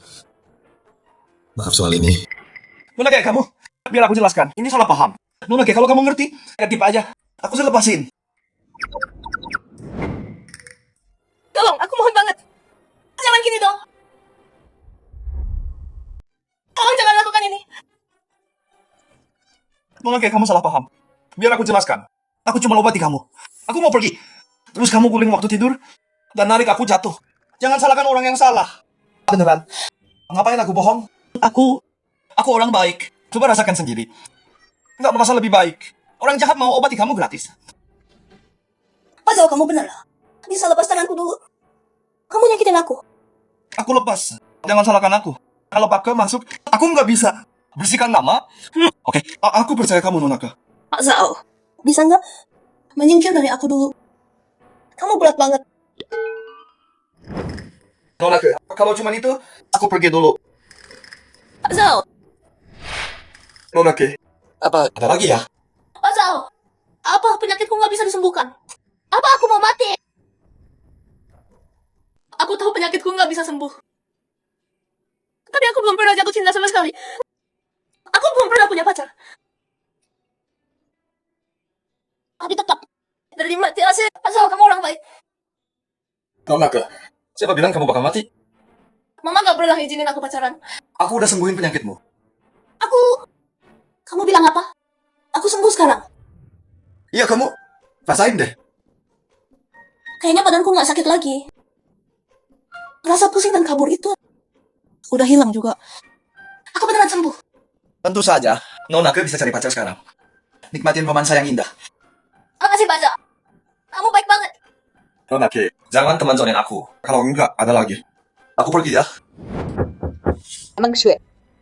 Maaf soal ini. Nona Ke, kamu. Biar aku jelaskan. Ini salah paham. Nona Ke, kalau kamu ngerti, ganti aja. Aku sudah lepasin. Tolong, aku mohon banget. Jangan gini dong. Tolong jangan lakukan ini. Nona Ke, kamu salah paham. Biar aku jelaskan. Aku cuma obati kamu. Aku mau pergi. Terus kamu guling waktu tidur, dan narik aku jatuh. Jangan salahkan orang yang salah. Beneran. Ngapain aku bohong? Aku orang baik. Coba rasakan sendiri. Nggak merasa lebih baik. Orang jahat mau obati kamu gratis. Pak Zhao, kamu benar. Bisa lepas tanganku dulu. Kamu nyakitin aku. Aku lepas. Jangan salahkan aku. Kalau Pak Ke masuk, aku nggak bisa. Bersihkan nama. Oke, aku percaya kamu, Nona Ke. Pak Zhao, bisa nggak menyingkir dari aku dulu? Kamu berat banget. Nona Ke, kalau cuma itu, aku pergi dulu. Pak Zhao, Nona Ke, apa ada lagi ya? Pak Zhao, apa penyakitku nggak bisa disembuhkan? Apa aku mau mati? Aku tahu penyakitku nggak bisa sembuh. Tapi aku belum pernah jatuh cinta sama sekali. Aku belum pernah punya pacar. Tapi tetap, dari mati asli, Pak Zhao, kamu orang baik. Nona Ke, siapa bilang kamu bakal mati? Mama gak pernah izinin aku pacaran. Aku udah sembuhin penyakitmu. Kamu bilang apa? Aku sembuh sekarang. Iya, kamu rasain deh. Kayaknya badanku gak sakit lagi. Rasa pusing dan kabur itu udah hilang juga. Aku beneran sembuh. Tentu saja, Nona ke bisa cari pacar sekarang. Nikmatin romansa yang indah. Makasih Baja. Kamu baik banget. Nona ke, jangan teman zonin aku. Kalau enggak, ada lagi. Aku pergi ya. Emang Shui,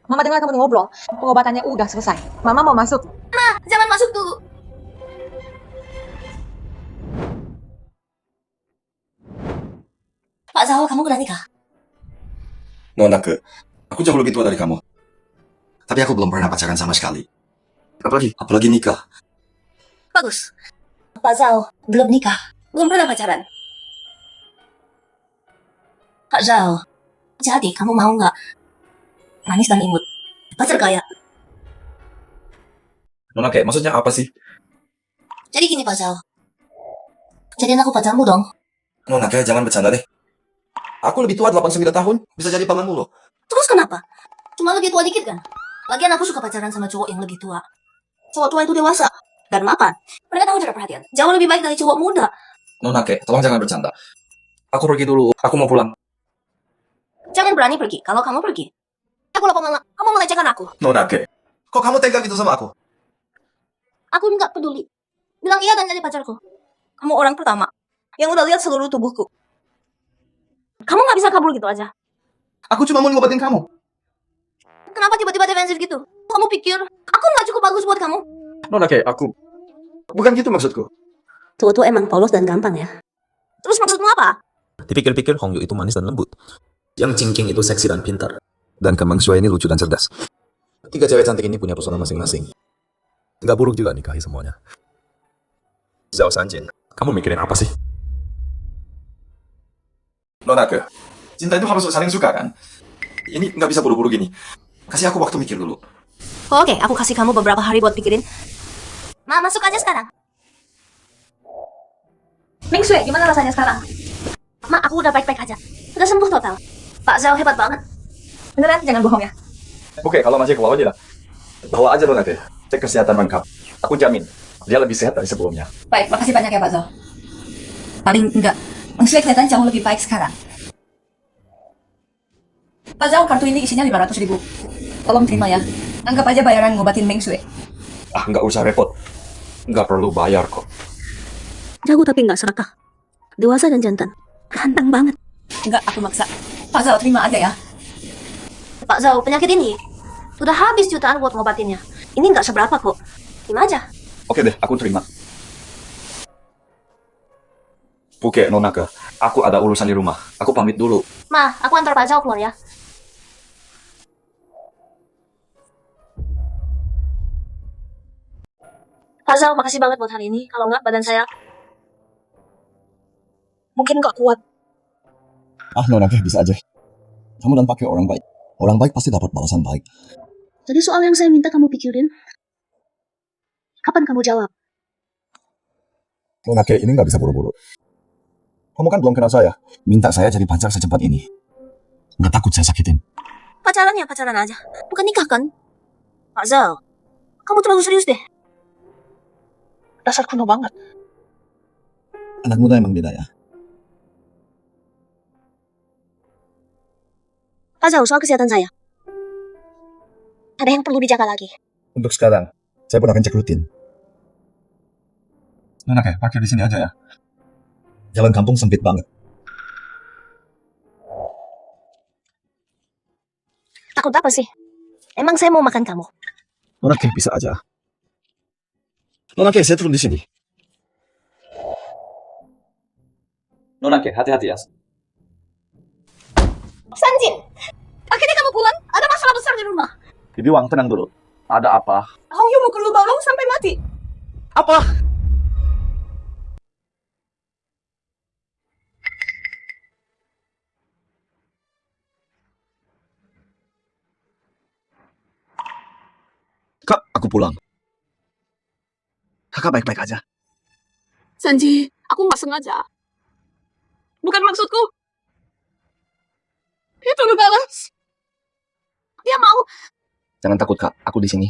Mama dengar kamu ngobrol. Pengobatannya udah selesai. Mama mau masuk. Ma, jangan masuk dulu. Pak Zahul, kamu udah nikah? Nona ke, aku jauh lebih tua dari kamu. Tapi aku belum pernah pacaran sama sekali. Apalagi nikah. Bagus. Pak Zahul, belum nikah. Belum pernah pacaran. Pak Zahul, jadi kamu mau nggak manis dan imut? Pacar kaya. Nona ke, maksudnya apa sih? Jadi gini Pak Zahul. Jadiin aku pacarmu dong. Nona ke, jangan bercanda deh. Aku lebih tua 89 tahun, bisa jadi pamanmu loh. Terus kenapa? Cuma lebih tua dikit kan? Lagian aku suka pacaran sama cowok yang lebih tua. Cowok tua itu dewasa dan mapan. Mereka tahu cara perhatian. Jauh lebih baik dari cowok muda. Nona ke, tolong jangan bercanda. Aku pergi dulu, aku mau pulang. Jangan berani pergi. Kalau kamu pergi, aku lapor mama. Kamu melecehkan aku. Nona ke, kok kamu tega gitu sama aku? Aku nggak peduli. Bilang iya dan jadi pacarku. Kamu orang pertama yang udah lihat seluruh tubuhku. Kamu nggak bisa kabur gitu aja. Aku cuma mau ngobatin kamu. Kenapa tiba-tiba defensif gitu? Kamu pikir aku nggak cukup bagus buat kamu? Nona ke, aku... Bukan gitu maksudku. Cowok tuh emang polos dan gampang ya. Terus maksudmu apa? Dipikir-pikir Hong Yu itu manis dan lembut. Yang Cingking itu seksi dan pintar. Dan Kemang Shui ini lucu dan cerdas. Tiga cewek cantik ini punya pesona masing-masing. Gak buruk juga nikahi semuanya. Zhao Sanjin, kamu mikirin apa sih? Nona ke, cinta itu harus saling suka kan? Ini nggak bisa buru-buru gini. Kasih aku waktu mikir dulu. Oke, aku kasih kamu beberapa hari buat pikirin. Ma, masuk aja sekarang. Ming Shui, gimana rasanya sekarang? Ma, aku udah baik-baik aja. Udah sembuh total. Pak Zhao hebat banget. Beneran, jangan bohong ya. Oke, kalau masih kewalahan aja lah. Bawa aja Nona ke, cek kesehatan lengkap. Aku jamin, dia lebih sehat dari sebelumnya. Baik, makasih banyak ya Pak Zhao. Paling enggak, Ming Shui kelihatan jauh lebih baik sekarang. Pak Zhao, kartu ini isinya 500.000. Tolong terima ya. Anggap aja bayaran ngobatin Ming Shui. Ah, nggak usah repot. Nggak perlu bayar kok. Jago tapi nggak serakah. Dewasa dan jantan. Ganteng banget. Enggak, aku maksa. Pak Zhao, terima aja ya. Pak Zhao, penyakit ini udah habis jutaan buat ngobatinnya. Ini nggak seberapa kok. Terima aja. Oke deh, aku terima. Oke, Nona ke, aku ada urusan di rumah. Aku pamit dulu. Ma, aku antar Pak Zhao keluar ya. Pak Zhao, makasih banget buat hari ini. Kalau nggak, badan saya mungkin nggak kuat. Ah, Nona ke, bisa aja. Kamu dan pakai orang baik. Orang baik pasti dapat balasan baik. Jadi soal yang saya minta kamu pikirin. Kapan kamu jawab? Nona ke, ini nggak bisa buru-buru. Kamu kan belum kenal saya. Minta saya jadi pacar secepat ini. Nggak takut saya sakitin. Pacaran ya pacaran aja. Bukan nikah kan? Pak Zhao, kamu terlalu serius deh. Dasar kuno banget. Anak muda emang beda ya. Pak Zhao, soal kesehatan saya. Ada yang perlu dijaga lagi. Untuk sekarang, saya pun akan cek rutin. Nona ke, parkir di sini aja ya. Jalan kampung sempit banget. Takut apa sih? Emang saya mau makan kamu. Nona ke, bisa aja. Nona ke, saya turun di sini. Nona ke, hati-hati ya. Sanjin, akhirnya kamu pulang. Ada masalah besar di rumah. Bibi Wang, tenang dulu. Ada apa? Hong Yu mau ke lubang sampai mati. Apa? Kak, aku pulang. Kakak baik-baik aja. Sanji, aku nggak sengaja. Bukan maksudku. Itu ngebalas. Dia mau. Jangan takut, Kak. Aku di sini.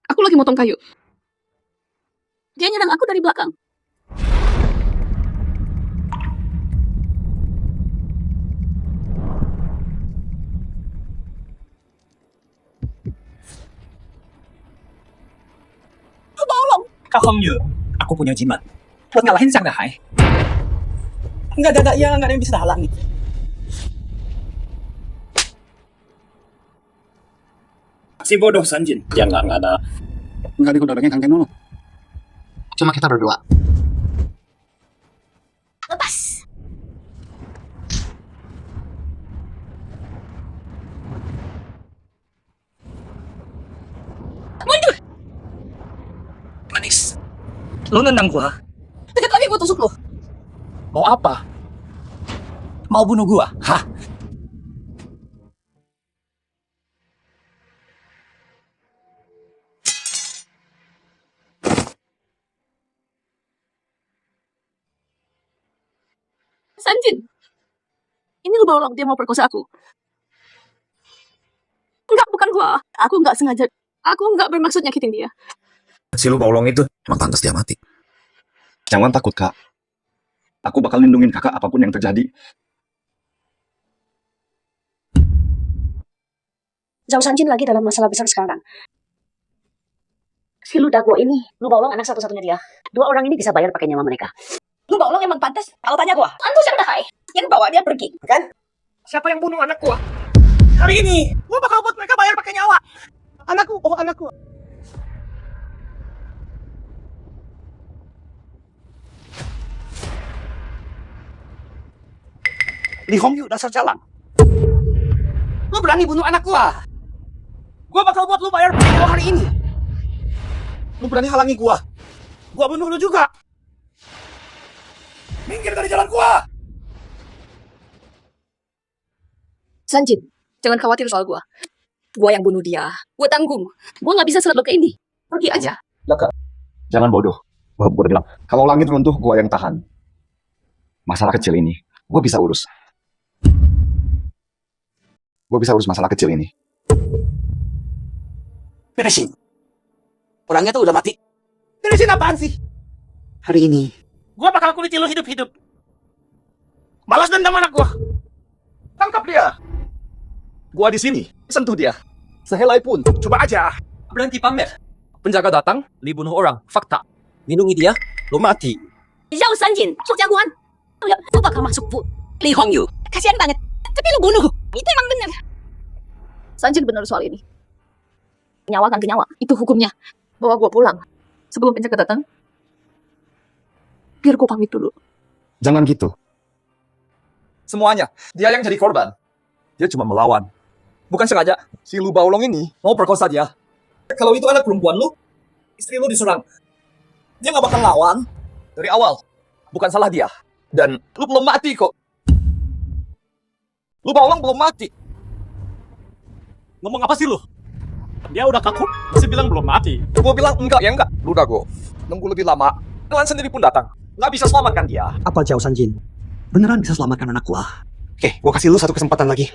Aku lagi motong kayu. Dia nyerang aku dari belakang. Kau Hong Yu, aku punya jimat. Buat ngalahin Zhang Dahai. Nggak ada yang bisa halangi. Si bodoh Sanjin. Ya nggak ada. Nggak dikodoknya Kang Teno. Cuma kita berdua. Lepas. Mundur. Manis. Lu nendang gua. Dekat lagi gua tusuk lu. Mau apa? Mau bunuh gua? Hah? Sanjin. Ini lu bawa dia mau perkosa aku. Enggak, bukan gua. Aku enggak sengaja. Aku enggak bermaksud nyakitin dia. Si Lu Baolong itu emang pantas dia mati. Jangan takut, Kak. Aku bakal lindungin kakak apapun yang terjadi. Zhao Sanjin lagi dalam masalah besar sekarang. Si Lu Daguo ini, Lu Baolong anak satu-satunya dia. Dua orang ini bisa bayar pakai nyawa mereka. Lu Baolong emang pantas? Kalau tanya gua, Tentu Zhang Dahai. yang bawa dia pergi, kan? Siapa yang bunuh anak gua? Hari ini, gua bakal buat mereka bayar pakai nyawa. Anakku, oh anakku. Li Hongyu dasar jalan. Lu berani bunuh anak gua? Gua bakal buat lu bayar pakai nyawa hari ini. Lu berani halangi gua? Gua bunuh lu juga. Minggir dari jalan gua. Sanjin, jangan khawatir soal gua. Gua yang bunuh dia. Gua tanggung. Gua nggak bisa seret lo ke ini. Pergi aja. Laka, jangan bodoh. Gua udah bilang, kalau langit runtuh, gua yang tahan. Masalah kecil ini, gua bisa urus. Gua bisa urus masalah kecil ini. Beresin. Orangnya tuh udah mati. Beresin apaan sih? Hari ini, gua bakal kuliti lu hidup-hidup. Balas dendam anak gua. Tangkap dia. Gua di sini. Sentuh dia. Sehelai pun. Coba aja. Berhenti pamer. Penjaga datang, Li bunuh orang. Fakta. Lindungi dia, lu mati. Zhao Sanjin, jagoan. Lu bakal masuk Bu. Li Hongyu. Kasihan banget. Tapi lu bunuh. Itu emang bener. Sanjin benar soal ini. Nyawa kan ke nyawa. Itu hukumnya. Bawa gua pulang. Sebelum penjaga datang. Biar gua pamit dulu. Jangan gitu. Semuanya, dia yang jadi korban. Dia cuma melawan. Bukan sengaja. Si Lu Baolong ini mau perkosa dia. Kalau itu anak perempuan lu, istri lu diserang. Dia nggak bakal lawan. Dari awal, bukan salah dia. Dan lu belum mati kok. Lu Baolong belum mati. Ngomong apa sih lu? Dia udah kaku, masih bilang belum mati. Gua bilang enggak, ya enggak. Lu udah go. Nunggu lebih lama. Tuhan sendiri pun datang. Nggak bisa selamatkan dia. Apa Zhao Sanjin? Beneran bisa selamatkan anak gua? Oke, gua kasih lu satu kesempatan lagi.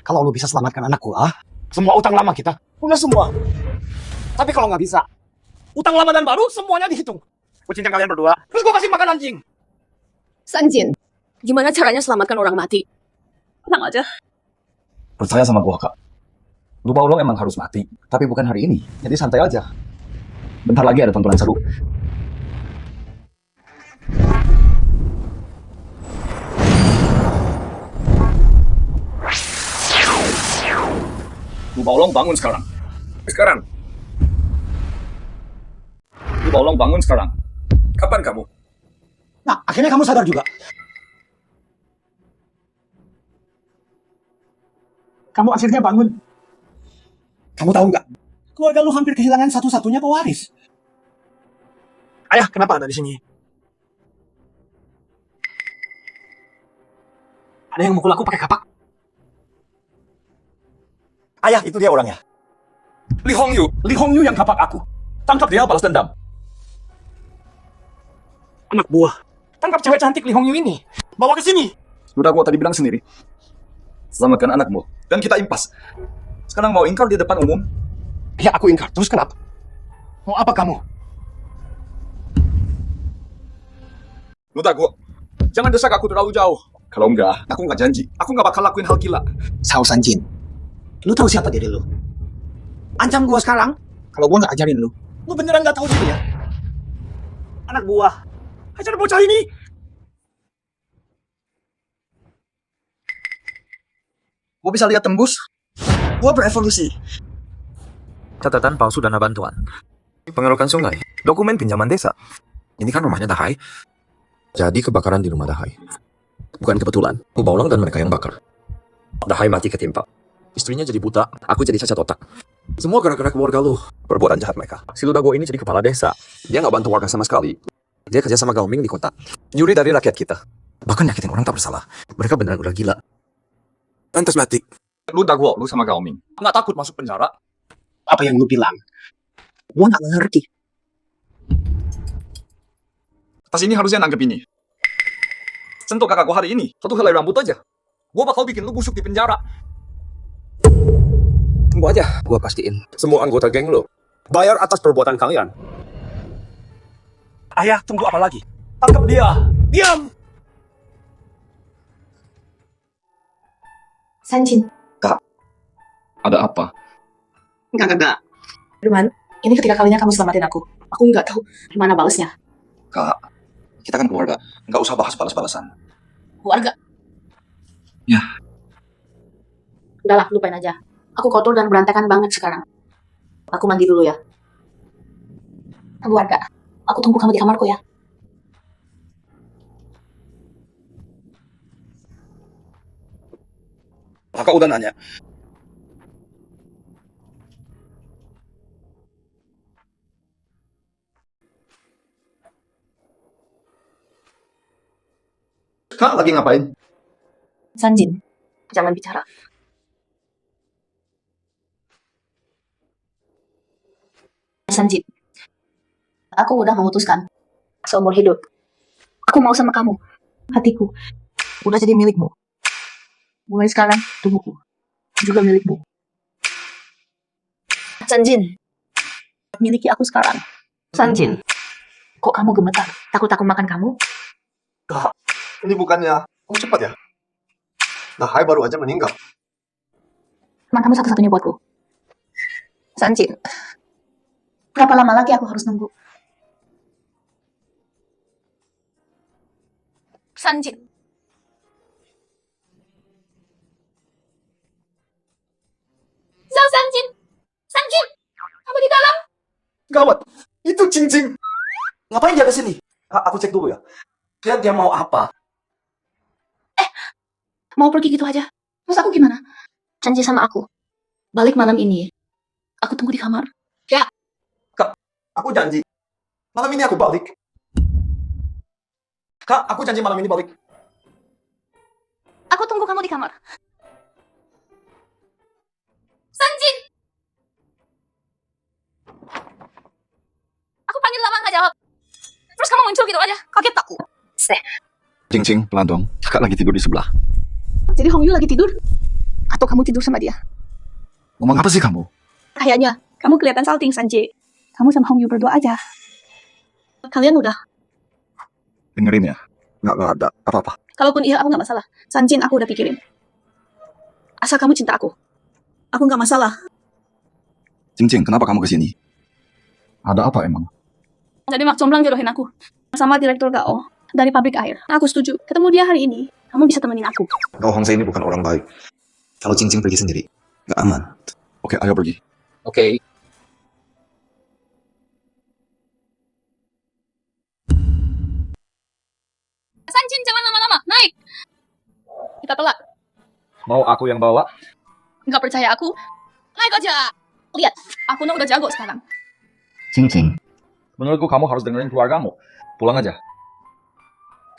Kalau lu bisa selamatkan anak gua, semua utang lama kita, lunas semua. Tapi kalau nggak bisa, utang lama dan baru semuanya dihitung. Gua cincang kalian berdua, terus gua kasih makan anjing. Sanjin, gimana caranya selamatkan orang mati? Tenang aja. Percaya sama gua, Kak. Lu Baolong emang harus mati, tapi bukan hari ini. Jadi santai aja. Bentar lagi ada tontonan seru. Lu Baolong bangun sekarang. Sekarang. Lu Baolong bangun sekarang. Kapan kamu? Nah, akhirnya kamu sadar juga. Kamu akhirnya bangun. Kamu tahu nggak? Keluarga lu hampir kehilangan satu-satunya pewaris. Ayah, kenapa ada di sini? Ada yang mukul aku pakai kapak. Ayah, itu dia orangnya. Li Hongyu yang kapak aku. Tangkap dia, balas dendam. Anak buah. Tangkap cewek cantik Li Hongyu ini. Bawa ke sini. Udah gua tadi bilang sendiri. Selamatkan anakmu. Dan kita impas. Sekarang mau ingkar di depan umum? Ya aku ingkar. Terus kenapa? Mau apa kamu? Udah gua. Jangan desak aku terlalu jauh. Kalau enggak, aku nggak janji. Aku nggak bakal lakuin hal gila. Sao Sanjin. Lu tahu siapa diri lu? Ancam gua sekarang. Kalau gua nggak ajarin lu. Lu beneran nggak tahu diri ya? Anak buah. Ajar bocah ini. Gua bisa lihat tembus. Gua berevolusi. Catatan palsu dana bantuan. Pengerukan sungai. Dokumen pinjaman desa. Ini kan rumahnya Dahai. Jadi kebakaran di rumah Dahai. Bukan kebetulan. Baulang dan mereka yang bakar. Dahai mati ketimpa. Istrinya jadi buta. Aku jadi cacat otak. Semua gara-gara keluarga lu. Perbuatan jahat mereka. Si Ludago ini jadi kepala desa. Dia nggak bantu warga sama sekali. Dia kerja sama Gaoming di kota. Nyuri dari rakyat kita. Bahkan nyakitin orang tak bersalah. Mereka beneran udah gila. Pantas mati. Lu dago, lu sama Gaoming. Nggak takut masuk penjara? Apa yang lu bilang? Gua nggak ngerti. Tas ini harusnya nanggep ini. Sentuh kakak gua hari ini. Satu helai rambut aja. Gua bakal bikin lu busuk di penjara. Tunggu aja, gua pastiin. Semua anggota geng lo bayar atas perbuatan kalian. Ayah, tunggu apa lagi? Tangkap dia. Diam. Sanjin. Ada apa? Enggak. Ruman, ini ketiga kalinya kamu selamatin aku. Aku nggak tahu gimana balesnya. Kak, kita kan keluarga. Nggak usah bahas balas-balasan. Keluarga. Ya. Udahlah, lupain aja. Aku kotor dan berantakan banget sekarang. Aku mandi dulu ya. Keluarga, aku tunggu kamu di kamarku ya. Kakak udah nanya. Kak, lagi ngapain? Sanjin, jangan bicara. Sanjit, aku udah memutuskan seumur hidup. Aku mau sama kamu. Hatiku Udah jadi milikmu. Mulai sekarang, tubuhku juga milikmu. Sanjin, Miliki aku sekarang. Sanjin, kok kamu gemetar? Takut aku makan kamu? Kak, ini bukannya... Kamu cepat ya? Dahai baru aja meninggal. Teman kamu satu-satunya buatku. Sanjin, Berapa lama lagi aku harus nunggu? Sanjin. Sanjin! Sanjin! Kamu di dalam? Gawat, itu Cincin. Ngapain dia kesini? Aku cek dulu ya. Dia mau apa? Mau pergi gitu aja? Terus aku gimana? Janji sama aku. Balik malam ini. Aku tunggu di kamar. Ya. Aku janji. Malam ini aku balik. Kak, aku janji malam ini balik. Aku tunggu kamu di kamar. Sanjin! Aku panggil lama nggak jawab. Terus kamu muncul gitu aja. Kaget aku. Cincin, pelan dong. Kakak lagi tidur di sebelah. jadi Hong Yu lagi tidur? Atau kamu tidur sama dia? Ngomong apa sih kamu? Kayaknya kamu kelihatan salting, Sanji. Kamu sama Hong Yu berdua aja. Kalian udah. Dengerin ya. Nggak ada apa-apa. Kalaupun iya, aku nggak masalah. Sanjin, aku udah pikirin. Asal kamu cinta aku nggak masalah. Cincin, kenapa kamu kesini? Ada apa emang? Jadi Mak Comblang jodohin aku sama Direktur Gao dari pabrik air. Aku setuju. Ketemu dia hari ini. Kamu bisa temenin aku. Kau Hongse ini bukan orang baik. Kalau Cincin pergi sendiri, nggak aman. Oke, ayo pergi. Oke. Sanjin, jangan lama-lama. Naik. Kita telat. Mau aku yang bawa? Nggak percaya aku? Naik aja. Lihat, aku udah jago sekarang. Cincin, menurutku kamu harus dengerin keluargamu. Pulang aja.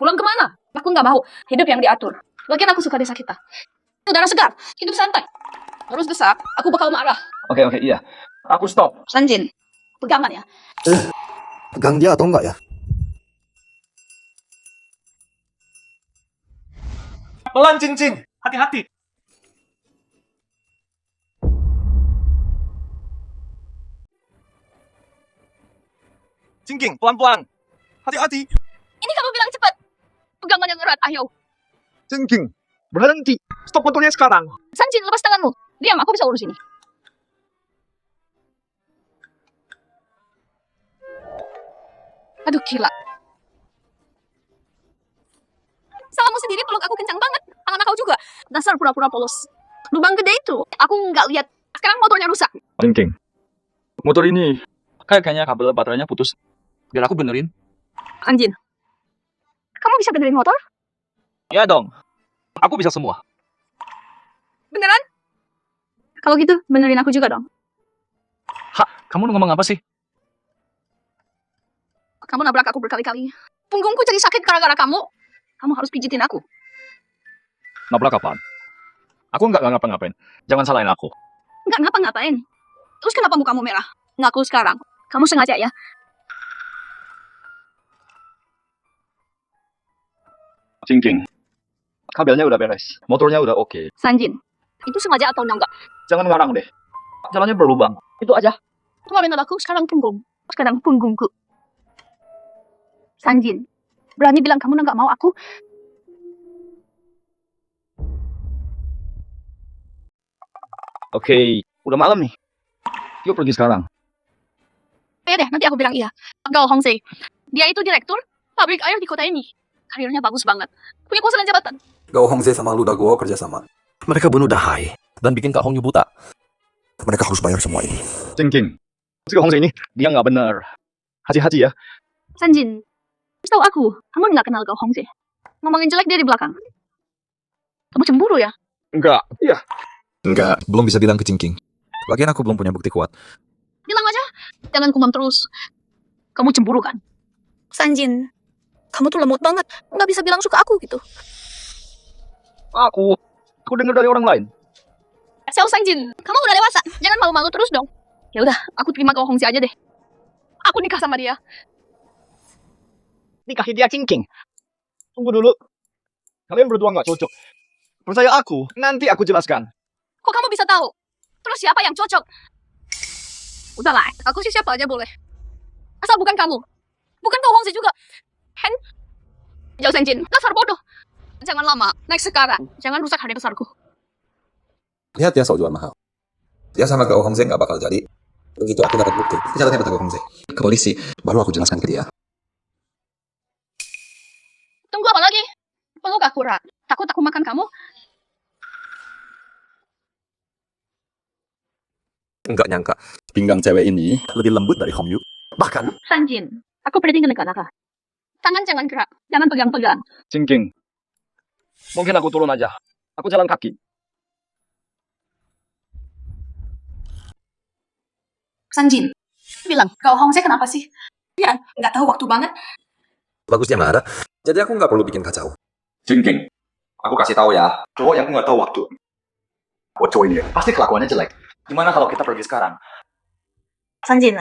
Pulang kemana? Aku nggak mau. Hidup yang diatur. Lagian aku suka desa kita. Udara segar. Hidup santai. Terus desak, aku bakal marah. Oke, iya. Aku stop. Sanjin, pegangan ya. Pegang dia atau enggak ya? Pelan, Cincin. Hati-hati. Cingking, pelan-pelan. Hati-hati. Ini kamu bilang cepat. Pegangan yang erat, ayo. Cingking, berhenti. Stop motornya sekarang. Sanjin, lepas tanganmu. Diam, aku bisa urus ini. Aduh, gila. Salahmu sendiri peluk aku kencang banget. Tangan kau juga. Dasar pura-pura polos. Lubang gede itu. Aku nggak lihat. Sekarang motornya rusak. Cingking, motor ini kayaknya kabel baterainya putus. Biar aku benerin. Anjin. Kamu bisa benerin motor? Ya dong. Aku bisa semua. Beneran? Kalau gitu, benerin aku juga dong. Kamu ngomong apa sih? Kamu nabrak aku berkali-kali. Punggungku jadi sakit gara-gara kamu. Kamu harus pijitin aku. Nabrak apaan? Aku nggak ngapa-ngapain. Jangan salahin aku. Nggak ngapa-ngapain. Terus kenapa mukamu merah? Ngaku sekarang. Kamu sengaja ya? Cingking, kabelnya udah beres. Motornya udah oke. Sanjin, itu sengaja atau enggak? Jangan ngarang deh. Jalannya berlubang. Itu aja. Kemarin aku, sekarang punggung. Sekarang punggungku. Sanjin, berani bilang kamu nggak mau aku? Oke, udah malam nih. Yuk pergi sekarang. Ya deh, nanti aku bilang iya. Gao Hongse, dia itu direktur pabrik air di kota ini. Karirnya bagus banget. Punya kuasa dan jabatan. Gao Hongse sama Luda Guo kerja sama. Mereka bunuh Dahai dan bikin Kak Hongyu buta. Mereka harus bayar semua ini. Cingking, si Hongse ini dia nggak benar. Hati-hati ya. Sanjin, tahu aku, kamu nggak kenal Gao Hongse. Ngomongin jelek dia di belakang. Kamu cemburu ya? Enggak. Iya. Enggak, belum bisa bilang ke Cingking. Lagian aku belum punya bukti kuat. Bilang aja, jangan kumam terus. Kamu cemburu kan? Sanjin, kamu tuh lemot banget. Nggak bisa bilang suka aku gitu. Aku dengar dari orang lain. Xiao Sanjin, kamu udah dewasa. Jangan malu-malu terus dong. Ya udah, aku terima Gao Hongse aja deh. Aku nikah sama dia. Nikahi dia Cingking. Tunggu dulu. Kalian berdua nggak cocok. Percaya aku, nanti aku jelaskan. Kok kamu bisa tahu? Terus siapa yang cocok? Udahlah, aku sih siapa aja boleh. Asal bukan kamu. Bukan Gao Hongse juga. Hen, Xiao Sanjin, dasar bodoh. Jangan lama, naik sekarang. Jangan rusak hari besarku. Lihat ya soal jual mahal. Dia sama Gao Hongse nggak bakal jadi. Begitu aku dapat bukti, jalannya kata Gao Hongse ke polisi, baru aku jelaskan ke dia. Tunggu apa lagi? Peluk aku, Ra. Takut aku makan kamu? Nggak nyangka, pinggang cewek ini lebih lembut dari Hongyu. Bahkan, Sanjin, aku pergi ke negara. Tangan jangan gerak, jangan pegang-pegang. Cingking, mungkin aku turun aja. Aku jalan kaki. Sanjin, bilang, Gao Hongse kenapa sih? Ya, nggak tahu waktu banget. bagus dia marah. Jadi aku nggak perlu bikin kacau. Cingking, aku kasih tahu ya. Cowok yang nggak tahu waktu. Buat cowok ini pasti kelakuannya jelek. Gimana kalau kita pergi sekarang? Sanjin,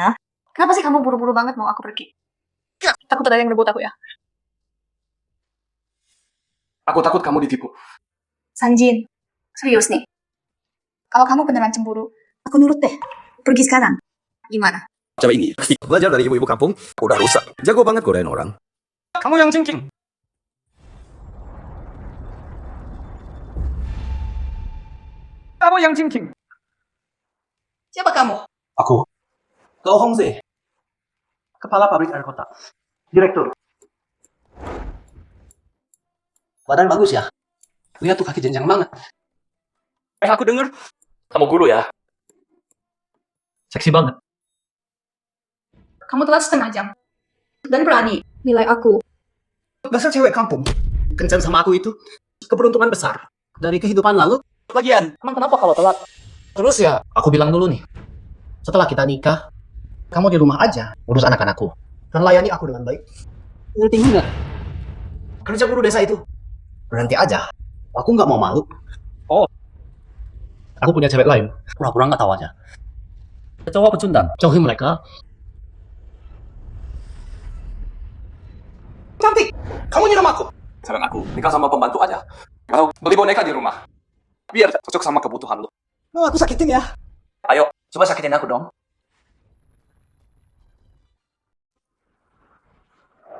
kenapa sih kamu buru-buru banget mau aku pergi? Takut ada yang rebut aku ya. Aku takut kamu ditipu. Sanjin, serius nih. Kalau kamu beneran cemburu, aku nurut deh. Pergi sekarang. Gimana? Cewek ini belajar dari ibu-ibu kampung, udah rusak. Jago banget godain orang. Kamu yang Cingking. Kamu yang Cingking. Siapa kamu? Aku. Gao Hongse. Kepala pabrik air kota. Direktur. Badan bagus ya? Lihat tuh kaki jenjang banget. Aku denger. Kamu guru ya? Seksi banget. Kamu telat setengah jam. Dan berani nilai aku. Dasar cewek kampung. Kencan sama aku itu. Keberuntungan besar. Dari kehidupan lalu. Lagian, emang kenapa kalau telat? Terus ya, aku bilang dulu nih. Setelah kita nikah, kamu di rumah aja urus anak-anakku. Dan layani aku dengan baik. Ngerti nggak? Kerja guru desa itu. Berhenti aja. Aku nggak mau malu. Oh. Aku punya cewek lain. Pura-pura nggak tahu aja. Cowok pecundang. Jauhi mereka. Cantik. Kamu nyiram aku. Sekarang aku nikah sama pembantu aja. Mau beli boneka di rumah. Biar cocok sama kebutuhan lu. Oh, aku sakitin ya. Ayo, coba sakitin aku dong.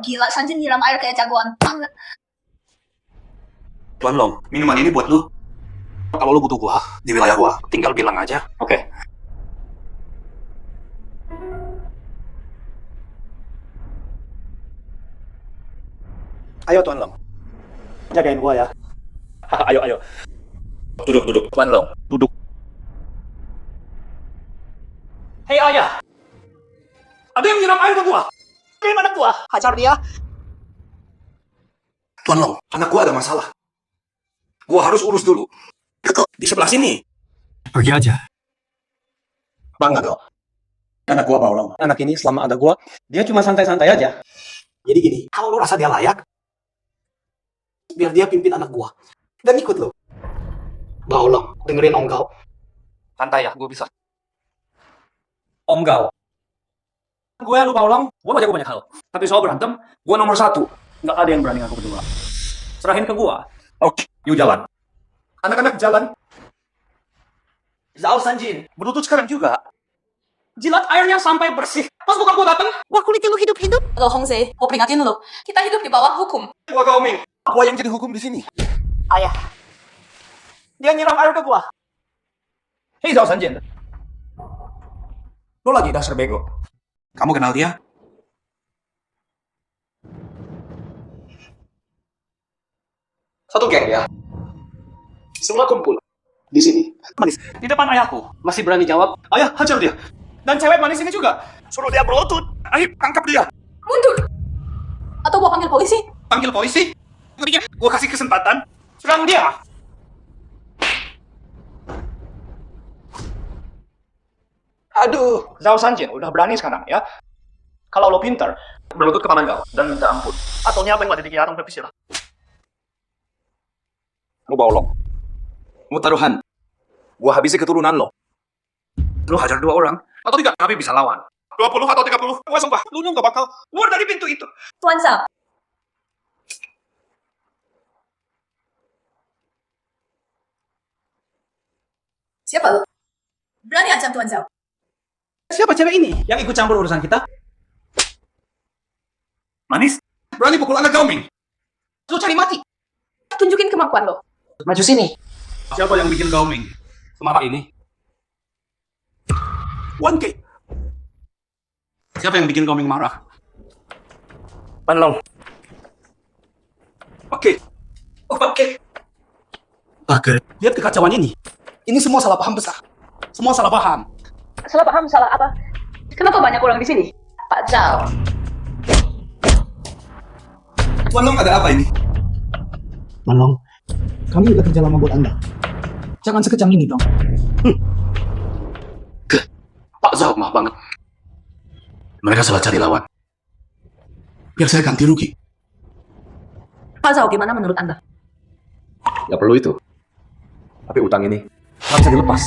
Gila, Sanjin nyiram air kayak jagoan banget. Tuan Long, minuman ini buat lu. Kalau lu butuh gua di wilayah gua, tinggal bilang aja. Oke. Ayo Tuan Long, jagain gua ya. Ayo, ayo. Duduk. Tuan Long, duduk. Hei ayah, ada yang nyiram air ke gua. Gimana gua? Hajar dia. Tuan Long, anak gua ada masalah. Gua harus urus dulu. Di sebelah sini. Pergi aja. Bangga dong. Anak gua Paulong. Anak ini selama ada gua, dia cuma santai-santai aja. Jadi gini, kalau lu rasa dia layak, biar dia pimpin anak gua. Dan ikut lu. Paulong, dengerin om kau. Santai ya, gue bisa. Om Gao. Gue lu Paulong, gua mau jago banyak hal. Tapi soal berantem, gua nomor 1. Nggak ada yang berani ngaku kedua. Serahin ke gua. Oke, yuk jalan. Anak-anak jalan. Zhao Sanjin, berlutut sekarang juga. Jilat airnya sampai bersih. Pas bukan gua datang, Wah, kulitnya lu hidup-hidup. Lo Hongze, gue peringatin lo. Kita hidup di bawah hukum. gua Gao Ming. Gua yang jadi hukum di sini. Ayah. Dia nyiram air ke gua. Hei Zhao Sanjin. Lo lagi dasar bego. Kamu kenal dia? Satu geng ya. Semua kumpul di sini. Manis di depan ayahku. Masih berani jawab? Ayah, hajar dia. Dan cewek manis ini juga. Suruh dia berlutut. Ayo, tangkap dia. Mundur. Atau gua panggil polisi? Panggil polisi. Gua kasih kesempatan. Serang dia. Aduh, Zhao Sanjin udah berani sekarang ya. Kalau lo pintar, berlutut ke paman kau dan minta ampun. Atau nyapa yang ada di kiarong berpisah. Lu Paulong. Mau taruhan. Gua habisi keturunan lo. Lu hajar 2 orang, atau 3, tapi bisa lawan. 20 atau 30, gua sumpah, lu nggak bakal keluar dari pintu itu. Tuan Zhao. Siapa lu? Berani ancam Tuan Zhao. Siapa cewek ini yang ikut campur urusan kita? Manis, berani pukul anak Gao Ming. Lu cari mati. Tunjukin kemampuan lo. Maju sini. Siapa yang bikin Gao Ming semarah ini? 1K. Siapa yang bikin Gao Ming marah? Pan Long. Oke. Lihat kekacauan ini. Ini semua salah paham besar. Semua salah paham. Salah paham, salah apa? Kenapa banyak orang di sini? Pak Zhao. Tuan Long, ada apa ini? Tuan Long, kami udah kerja lama buat Anda. Jangan sekejam ini dong. Pak Zhao maaf banget. Mereka salah cari lawan. Biar saya ganti rugi. Pak Zhao, gimana menurut Anda? Gak perlu itu. Tapi utang ini nggak bisa dilepas.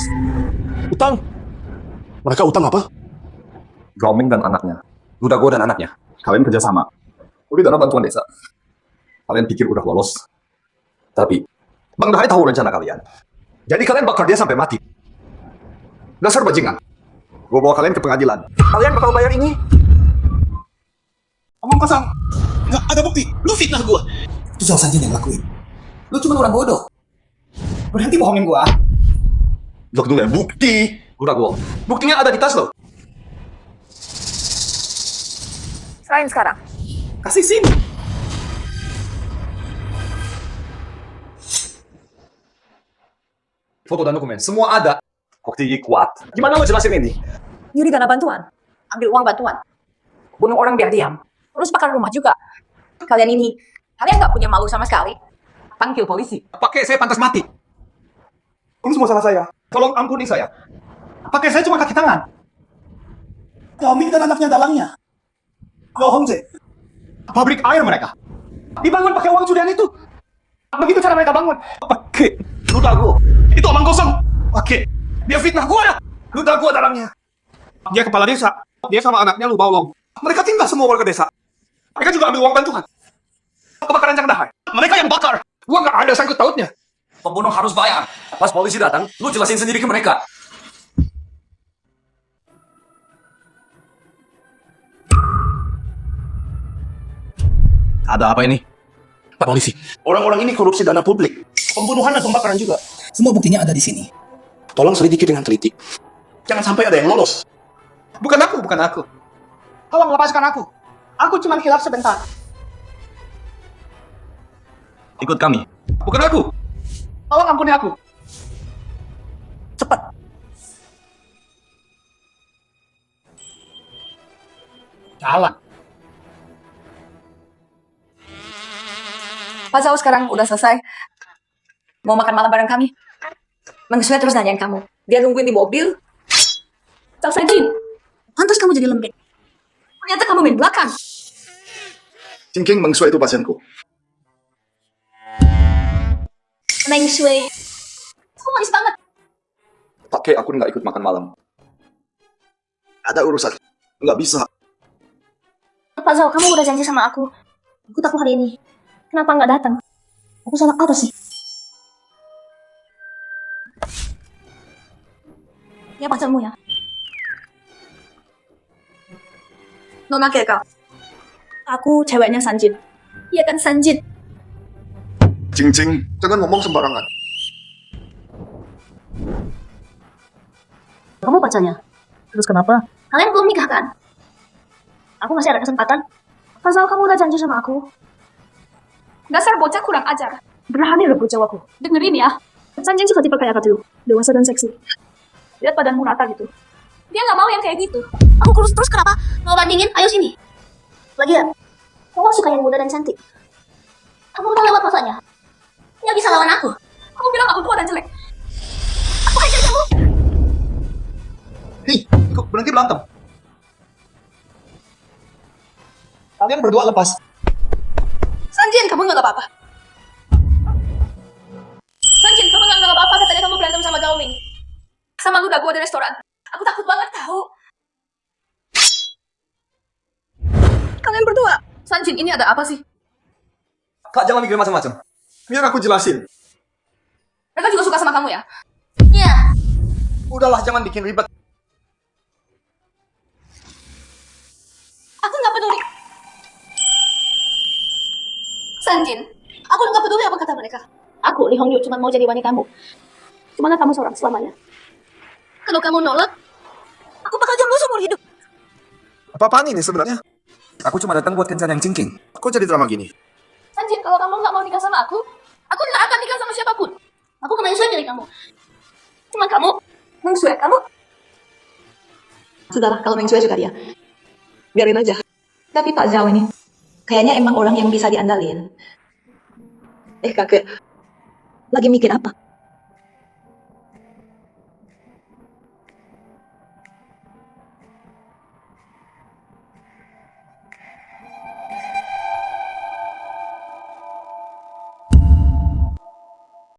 Utang? Mereka utang apa? Gao Ming dan anaknya, Ludago dan anaknya, kalian kerjasama. Udah dana bantuan desa. Kalian pikir udah lolos. Tapi, Bang Dahai tahu rencana kalian. Jadi kalian bakar dia sampai mati. Dasar bajingan. Gue bawa kalian ke pengadilan. Kalian bakal bayar ini. Omong kosong. Nggak ada bukti. Lu fitnah gua. Itu Zhao Sanjin yang lakuin. Lu cuma orang bodoh. Berhenti bohongin gua. Loh, dulu ya, bukti. Ludago, buktinya ada di tas lo. Serahin sekarang. Kasih sini. Foto dan dokumen, semua ada. Bukti kuat. Gimana lo jelasin ini? Nyuri dana bantuan. Ambil uang bantuan. Bunuh orang biar diam. Terus bakar rumah juga. Kalian nggak punya malu sama sekali. Panggil polisi. Pakai saya pantas mati. Ini semua salah saya. Tolong ampuni saya. Pakai saya cuma kaki tangan. Gao Ming dan anaknya dalangnya. Gao Hongze. Pabrik air mereka. Dibangun pakai uang curian itu. Begitu cara mereka bangun. Pakai Ludago. Itu omong kosong. Pakai. Dia fitnah gua ya. Ludago dalangnya. Dia kepala desa. Dia sama anaknya Lu Baolong. Mereka tinggal semua warga desa. Mereka juga ambil uang bantuan. Kebakaran Chang Dahai. Mereka yang bakar. Gua nggak ada sangkut tautnya. Pembunuh harus bayar. Pas polisi datang, lu jelasin sendiri ke mereka. Ada apa ini? Pak polisi, orang-orang ini korupsi dana publik. Pembunuhan dan pembakaran juga. Semua buktinya ada di sini. Tolong selidiki dengan teliti. Jangan sampai ada yang lolos. Bukan aku. Tolong lepaskan aku. Aku cuma hilaf sebentar. Ikut kami. Bukan aku. Tolong ampuni aku. Cepat. Jalan. Pak Zhao sekarang udah selesai. Mau makan malam bareng kami. Mang Sue terus nanyain kamu. Dia nungguin di mobil. Cang Sanjin, pantas kamu jadi lembek. Ternyata kamu main belakang. Cingking Meng Sue itu pasienku. Meng Shui. Kamu manis banget. Pakai aku nggak ikut makan malam. Ada urusan. Nggak bisa. Pak Zhao, kamu udah janji sama aku. Ikut aku hari ini. Kenapa nggak datang? Aku salah apa sih? Ya pacarmu ya. Nona kayak kau. Aku ceweknya Sanjin. Iya kan Sanjin? Cing, jangan ngomong sembarangan. Kamu pacarnya? Terus kenapa? Kalian belum nikah kan? Aku masih ada kesempatan. Pak Zhao, kamu udah janji sama aku. Dasar bocah kurang ajar. Berani rebut jawabku. Dengerin ya. Sanjin suka tipe kayak dulu. Dewasa dan seksi. Lihat badanmu rata gitu. Dia nggak mau yang kayak gitu. Aku kurus terus kenapa? Mau bandingin? Ayo sini. Lagian, kamu suka yang muda dan cantik. Kamu udah lewat masanya. Nggak bisa lawan aku. Kamu bilang aku tua dan jelek. Aku hajar kamu. Hei, kok berhenti berantem? Kalian berdua lepas. Sanjin, kamu nggak apa-apa. Sanjin, kamu nggak apa-apa. Katanya kamu berantem sama Gao Ming. Sama lu udah gua di restoran. Aku takut banget tahu. Kalian berdua. Sanjin, ini ada apa sih? Kak, jangan mikir macam-macam. Biar aku jelasin. Mereka juga suka sama kamu ya? Iya. Udahlah, jangan bikin ribet. Aku nggak peduli. Sanjin, aku nggak peduli apa kata mereka. Aku, Lee Hong Yu, cuma mau jadi wanitamu. Cuma kamu seorang selamanya. Kalau kamu nolak, aku bakal jomblo seumur hidup. Apa-apaan ini sebenarnya? Aku cuma datang buat kencan yang cingking. Kok jadi drama gini? Sanjin, kalau kamu nggak mau nikah sama aku nggak akan nikah sama siapapun. Aku kemarin sudah milik kamu. Cuma kamu, Mang Sue, kamu. Sudahlah, kalau Mang Sue juga dia. Biarin aja. Tapi Pak Zhao ini, kayaknya emang orang yang bisa diandalin. Kakek, lagi mikir apa?